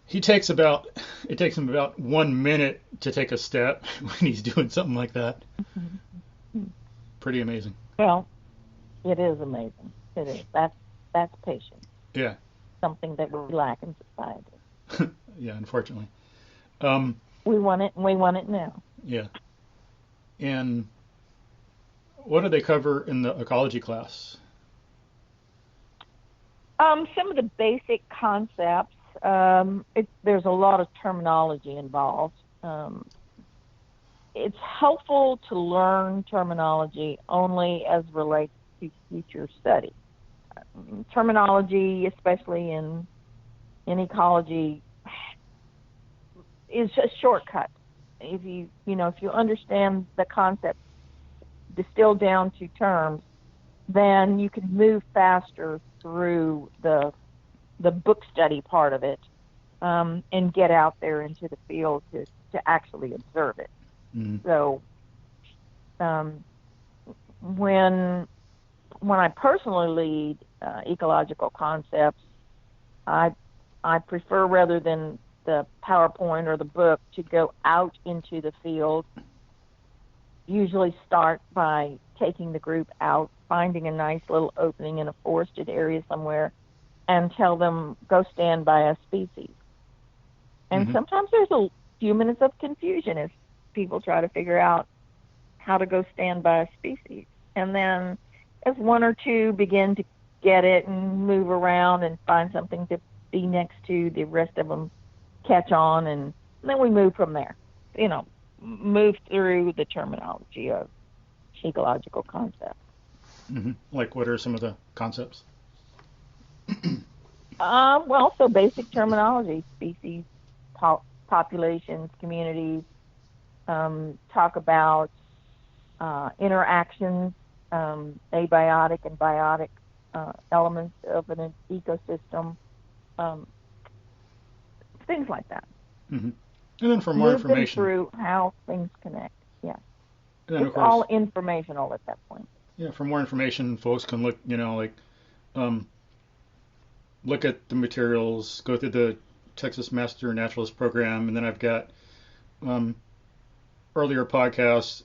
it takes him about 1 minute to take a step when he's doing something like that. Pretty amazing. Well, it is amazing. It is. That's patience. Yeah. Something that we lack in society. Yeah, unfortunately. We want it, and we want it now. Yeah. And what do they cover in the ecology class? Some of the basic concepts. There's a lot of terminology involved. It's helpful to learn terminology only as relates to future study. Terminology, especially in ecology, is a shortcut. If you understand the concept distilled down to terms, then you can move faster through the book study part of it, and get out there into the field to actually observe it. So when I personally lead ecological concepts, I prefer, rather than the PowerPoint or the book, to go out into the field. Usually start by taking the group out, finding a nice little opening in a forested area somewhere, and tell them, go stand by a species. And sometimes there's a few minutes of confusion as people try to figure out how to go stand by a species. And then as one or two begin to get it and move around and find something to be next to, the rest of them catch on, and then we move from there. Move through the terminology of ecological concepts. Like, what are some of the concepts? So basic terminology: species, populations, communities. Talk about interactions, abiotic and biotic elements of an ecosystem, things like that. And then for more Move information, them through how things connect. Yeah, and then, it's all informational at that point. Yeah, for more information, folks can look, look at the materials, go through the Texas Master Naturalist Program, and then I've got earlier podcasts.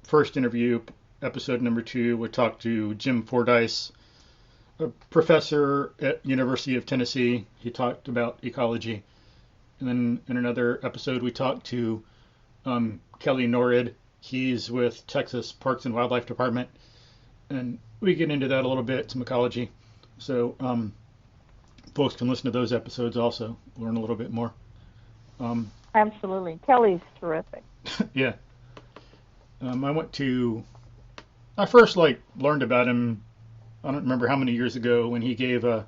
First interview, episode number 2, we talked to Jim Fordyce, a professor at University of Tennessee. He talked about ecology. And then in another episode, we talked to Kelly Norrid. He's with Texas Parks and Wildlife Department. And we get into that a little bit, some ecology. So folks can listen to those episodes also, learn a little bit more. Absolutely. Kelly's terrific. Yeah. I first learned about him, I don't remember how many years ago, when he gave a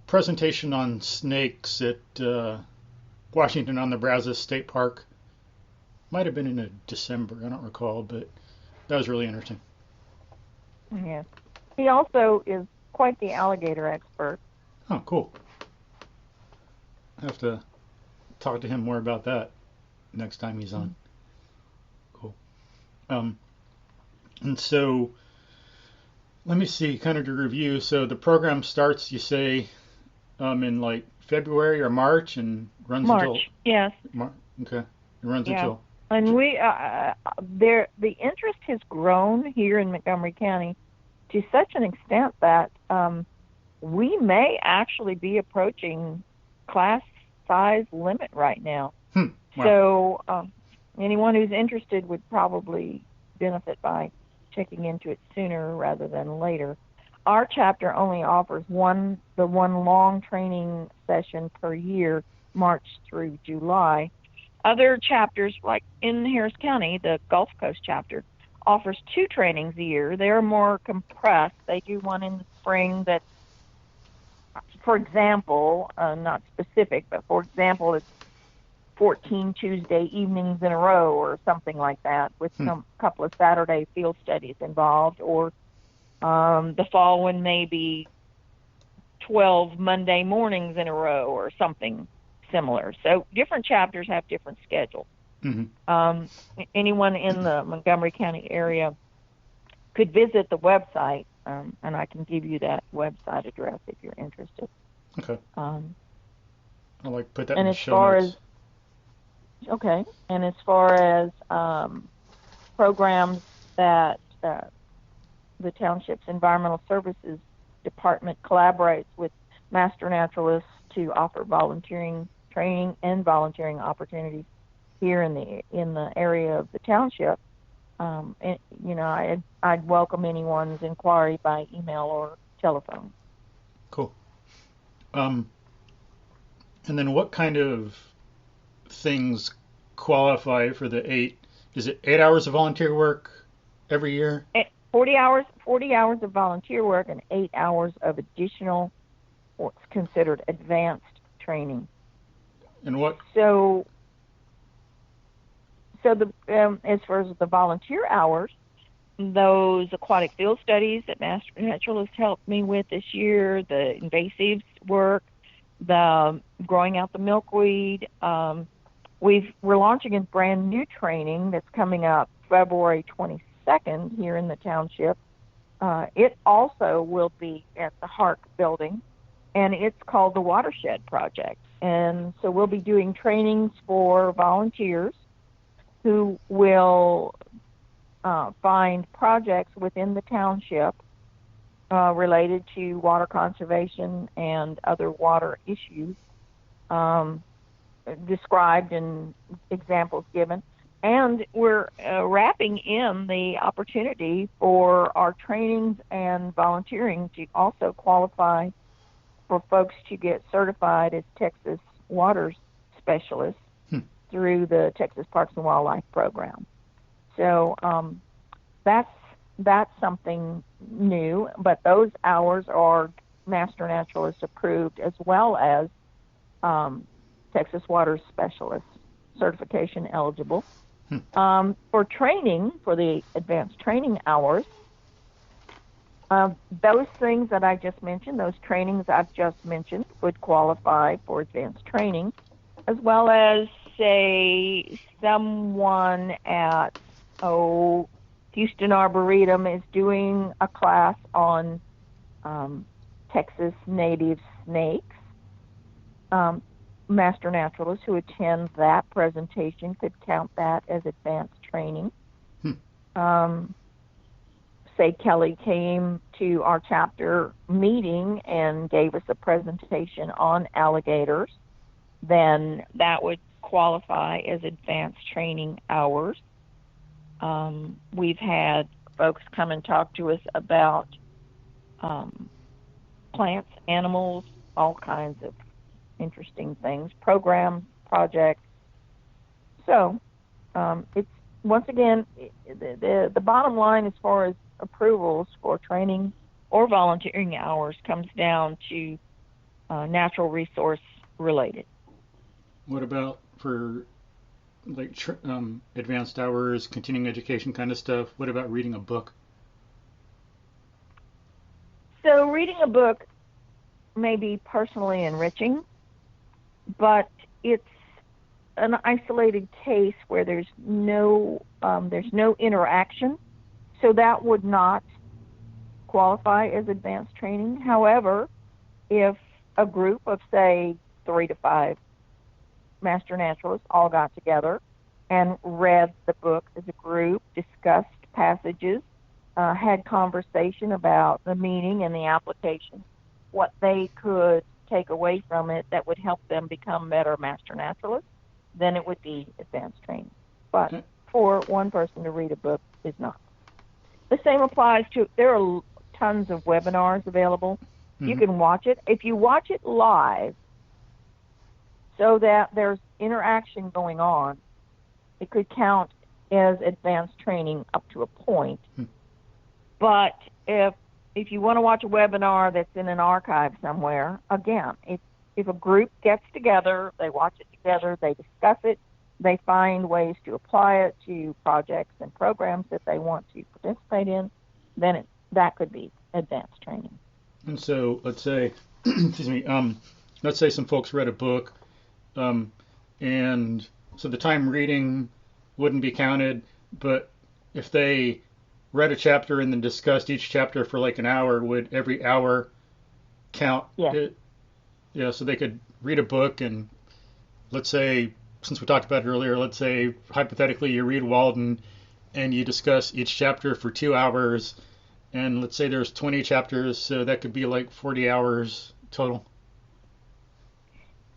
presentation on snakes at Washington on the Brazos State Park. Might have been in December, I don't recall, but that was really interesting. Yeah. He also is quite the alligator expert. Oh, cool. I have to talk to him more about that next time he's on. Cool. And so, let me see, kind of to review. So the program starts, you say, in February or March, and runs until yes. Okay, it runs until. And we the interest has grown here in Montgomery County to such an extent that we may actually be approaching class size limit right now. Wow. So anyone who's interested would probably benefit by checking into it sooner rather than later. Our chapter only offers the one long training session per year, March through July. Other chapters, like in Harris County, the Gulf Coast chapter, offers 2 trainings a year. They're more compressed. They do one in the spring that, for example, not specific, but for example, it's 14 Tuesday evenings in a row or something like that, with some couple of Saturday field studies involved, or the fall one may be 12 Monday mornings in a row or something similar. So different chapters have different schedules. Anyone in the Montgomery County area could visit the website, and I can give you that website address if you're interested. Okay. I'll put that and in the as show far notes. And as far as programs that the township's environmental services department collaborates with master naturalists to offer volunteering training and volunteering opportunities here in the area of the township. I'd welcome anyone's inquiry by email or telephone. Cool. And then what kind of things qualify for the 8? Is it 8 hours of volunteer work every year? 40 hours of volunteer work and 8 hours of additional what's considered advanced training. And what? So the as far as the volunteer hours, those aquatic field studies that Master Naturalist helped me with this year, the invasives work, the growing out the milkweed. We're launching a brand new training that's coming up February 22nd here in the township. It also will be at the Hark building, and it's called the Watershed Project. And so we'll be doing trainings for volunteers who will find projects within the township related to water conservation and other water issues described and examples given. And we're wrapping in the opportunity for our trainings and volunteering to also qualify for folks to get certified as Texas water specialists through the Texas Parks and Wildlife Program. So that's something new, but those hours are Master Naturalist approved as well as Texas Water Specialist certification eligible. For training, for the advanced training hours, those things that I just mentioned, those trainings I've just mentioned, would qualify for advanced training, as well as, say, someone at, Houston Arboretum is doing a class on Texas native snakes. Master naturalists who attend that presentation could count that as advanced training. Say Kelly came to our chapter meeting and gave us a presentation on alligators, then that would qualify as advanced training hours. We've had folks come and talk to us about plants, animals, all kinds of interesting things, programs, projects. So it's, once again, the bottom line as far as approvals for training or volunteering hours comes down to natural resource related. What about for like advanced hours, continuing education kind of stuff? What about reading a book? So reading a book may be personally enriching, but it's an isolated case where there's no interaction, so that would not qualify as advanced training. However, if a group of, say, 3 to 5 master naturalists all got together and read the book as a group, discussed passages, had conversation about the meaning and the application, what they could take away from it that would help them become better master naturalists, then it would be advanced training. But for one person to read a book is not. The same applies to, there are tons of webinars available. You can watch it. If you watch it live so that there's interaction going on, it could count as advanced training up to a point. But if you want to watch a webinar that's in an archive somewhere, again, if a group gets together, they watch it together, they discuss it, they find ways to apply it to projects and programs that they want to participate in, then that could be advanced training. And so let's say, excuse me, let's say some folks read a book, and so the time reading wouldn't be counted, but if they read a chapter and then discussed each chapter for like an hour, would every hour count? Yeah. Yeah, so they could read a book, and let's say, since we talked about it earlier, let's say hypothetically you read Walden and you discuss each chapter for 2 hours, and let's say there's 20 chapters, so that could be like 40 hours total.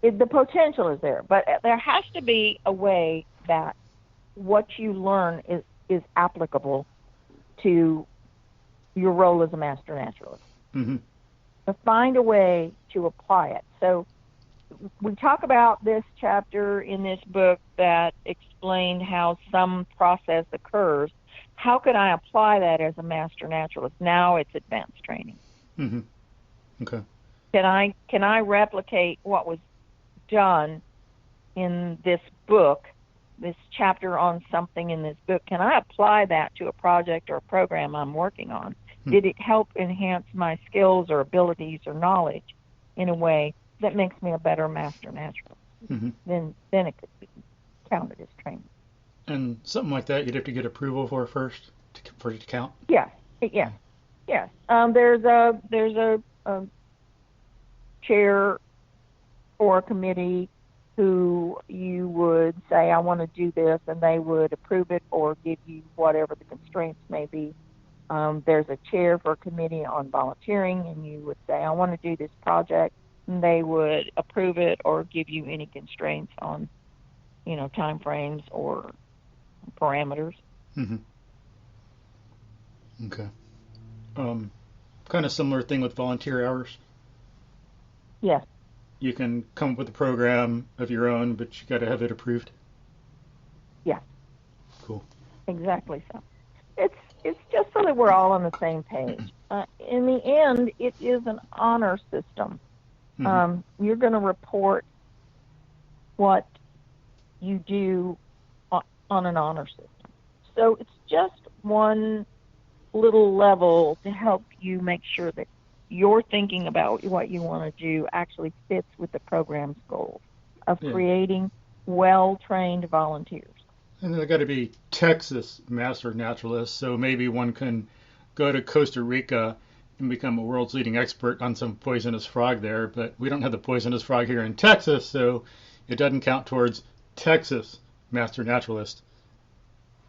The potential is there, but there has to be a way that what you learn is applicable to your role as a master naturalist. Mm-hmm. To find a way to apply it. So we talk about this chapter in this book that explained how some process occurs. How can I apply that as a master naturalist? Now it's advanced training. Mm-hmm. Okay. Can I replicate what was done in this book, this chapter on something in this book? Can I apply that to a project or a program I'm working on? Did it help enhance my skills or abilities or knowledge in a way that makes me a better master naturalist? Mm-hmm. Then it could be counted as training. And something like that you'd have to get approval for first for it to count? Yes. There's a chair or a committee who you would say, I want to do this, and they would approve it or give you whatever the constraints may be. There's a chair for a committee on volunteering, and you would say, I want to do this project, and they would approve it or give you any constraints on, time frames or parameters. Mm-hmm. Okay. Kind of similar thing with volunteer hours. Yes. You can come up with a program of your own, but you got to have it approved. Yeah. Cool. Exactly so. It's just so that we're all on the same page. In the end, it is an honor system. Mm-hmm. You're going to report what you do on an honor system. So it's just one little level to help you make sure that you're thinking about what you want to do actually fits with the program's goals of creating well-trained volunteers. And they've got to be Texas Master Naturalists, so maybe one can go to Costa Rica and become a world's leading expert on some poisonous frog there, but we don't have the poisonous frog here in Texas, so it doesn't count towards Texas Master Naturalist.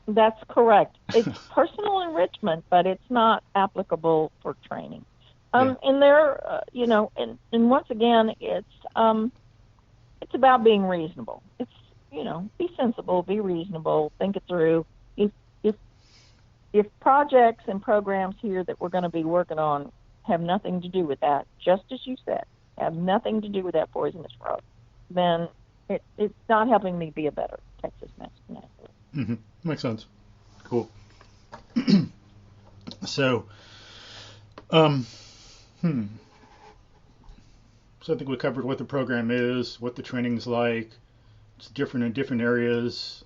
That's correct. It's personal enrichment, but it's not applicable for training. And there, and once again, it's about being reasonable. It's, be sensible, be reasonable, think it through. If projects and programs here that we're going to be working on have nothing to do with that, just as you said, have nothing to do with that poisonous frog, then it's not helping me be a better Texas Master Naturalist. Mm-hmm. Makes sense. Cool. So, So I think we covered what the program is, what the training's like. It's different in different areas.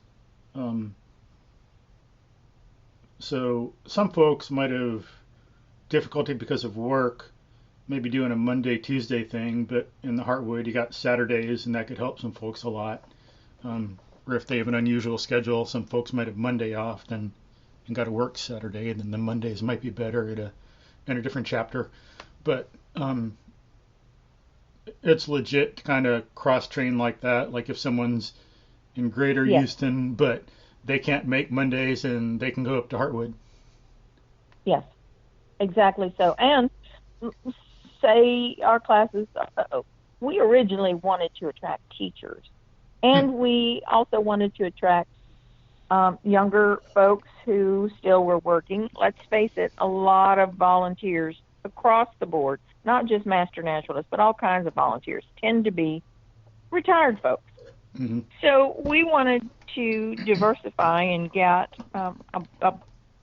So some folks might have difficulty because of work, maybe doing a Monday, Tuesday thing, but in the Heartwood you got Saturdays, and that could help some folks a lot. Or if they have an unusual schedule, some folks might have Monday off and got to work Saturday, and then the Mondays might be better in a different chapter. But it's legit to kind of cross-train like that. Like if someone's in Greater Houston, but they can't make Mondays, and they can go up to Heartwood. Yes, exactly so. And say our classes, we originally wanted to attract teachers, and we also wanted to attract younger folks who still were working. Let's face it, a lot of volunteers across the board, not just master naturalists, but all kinds of volunteers, tend to be retired folks. Hmm. So we wanted to diversify and get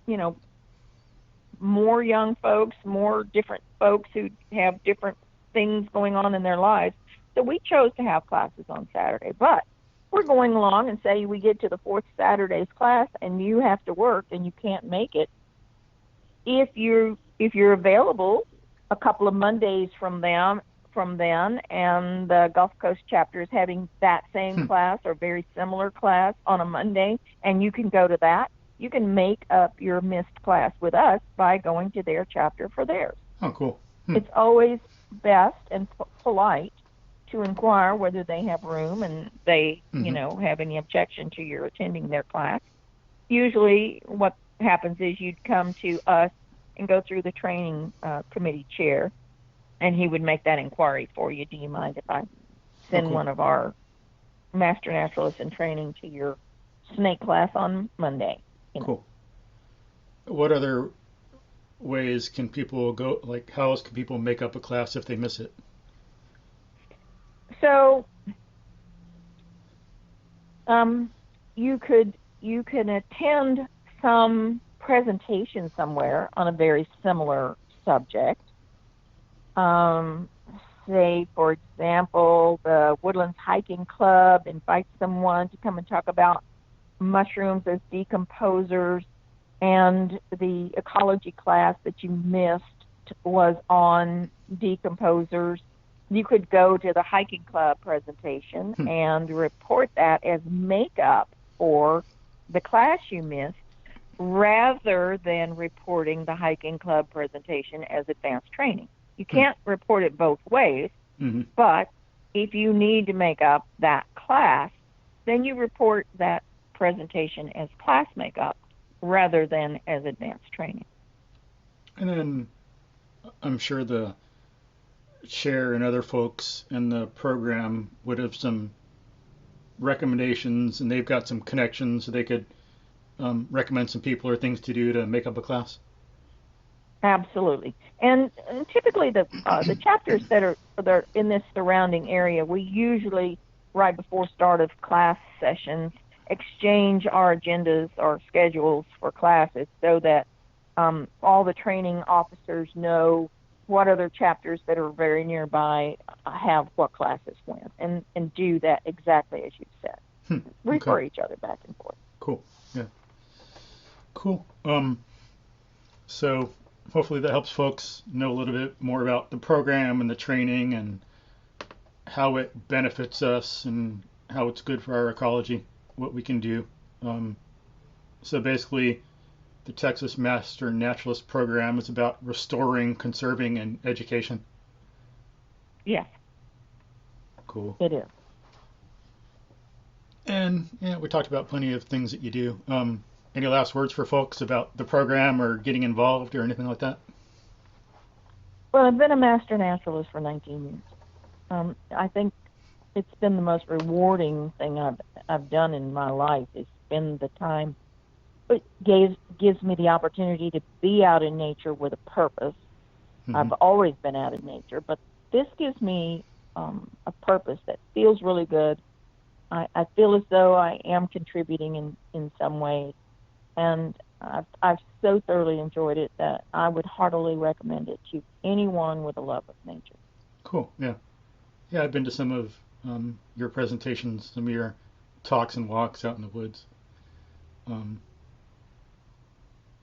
you know, more young folks, more different folks who have different things going on in their lives. So we chose to have classes on Saturday. But we're going along and say we get to the fourth Saturday's class and you have to work and you can't make it. If you're available a couple of Mondays from then, and the Gulf Coast chapter is having that same class or very similar class on a Monday, and you can go to that, you can make up your missed class with us by going to their chapter for theirs. Oh, cool. It's always best and polite to inquire whether they have room and they, have any objection to your attending their class. Usually what happens is you'd come to us and go through the training committee chair, and he would make that inquiry for you. Do you mind if I send one of our master naturalists in training to your snake class on Monday? Cool. What other ways can people go, like how else can people make up a class if they miss it? So you can attend some presentation somewhere on a very similar subject. Say, for example, the Woodlands Hiking Club invites someone to come and talk about mushrooms as decomposers, and the ecology class that you missed was on decomposers. You could go to the hiking club presentation and report that as makeup for the class you missed, rather than reporting the hiking club presentation as advanced training. You can't report it both ways, but if you need to make up that class, then you report that presentation as class makeup rather than as advanced training. And then I'm sure the chair and other folks in the program would have some recommendations, and they've got some connections, so they could recommend some people or things to do to make up a class. Absolutely. And typically the chapters that are in this surrounding area, we usually, right before start of class sessions, exchange our agendas or schedules for classes so that all the training officers know what other chapters that are very nearby have what classes when, and do that exactly as you said. Refer each other back and forth. Cool. Yeah. Cool. So hopefully that helps folks know a little bit more about the program and the training and how it benefits us and how it's good for our ecology, what we can do. So basically, the Texas Master Naturalist Program is about restoring, conserving, and education. Yes. Cool. It is. And yeah, we talked about plenty of things that you do. Any last words for folks about the program or getting involved or anything like that? Well, I've been a master naturalist for 19 years. I think it's been the most rewarding thing I've done in my life. Is spend the time. It gives me the opportunity to be out in nature with a purpose. I've always been out in nature, but this gives me a purpose that feels really good. I feel as though I am contributing in some ways. And I've so thoroughly enjoyed it that I would heartily recommend it to anyone with a love of nature. Cool. Yeah. Yeah, I've been to some of your presentations, some of your talks and walks out in the woods.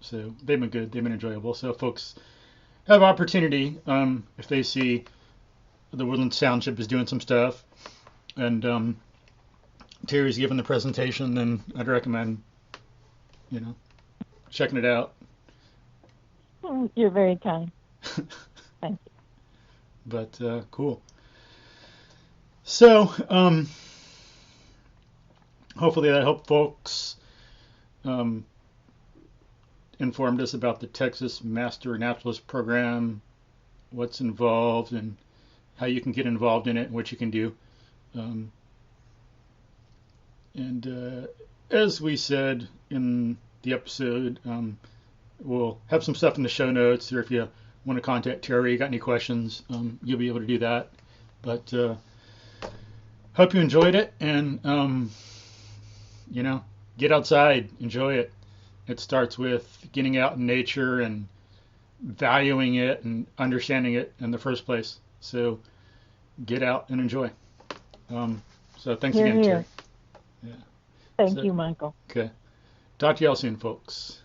So they've been good. They've been enjoyable. So if folks have opportunity, if they see the Woodlands Township is doing some stuff and Teri's giving the presentation, then I'd recommend checking it out. You're very kind. Thank you. But cool. So hopefully that helped folks. Informed us about the Texas Master Naturalist Program, what's involved, and how you can get involved in it, and what you can do. And as we said in the episode, we'll have some stuff in the show notes, or if you want to contact Teri, got any questions, you'll be able to do that. But hope you enjoyed it, and get outside, enjoy it. It starts with getting out in nature and valuing it and understanding it in the first place. So get out and enjoy. So thanks Here, again, here. Teri. Yeah. Thank So, you, Michael. okay. Talk to y'all soon, folks.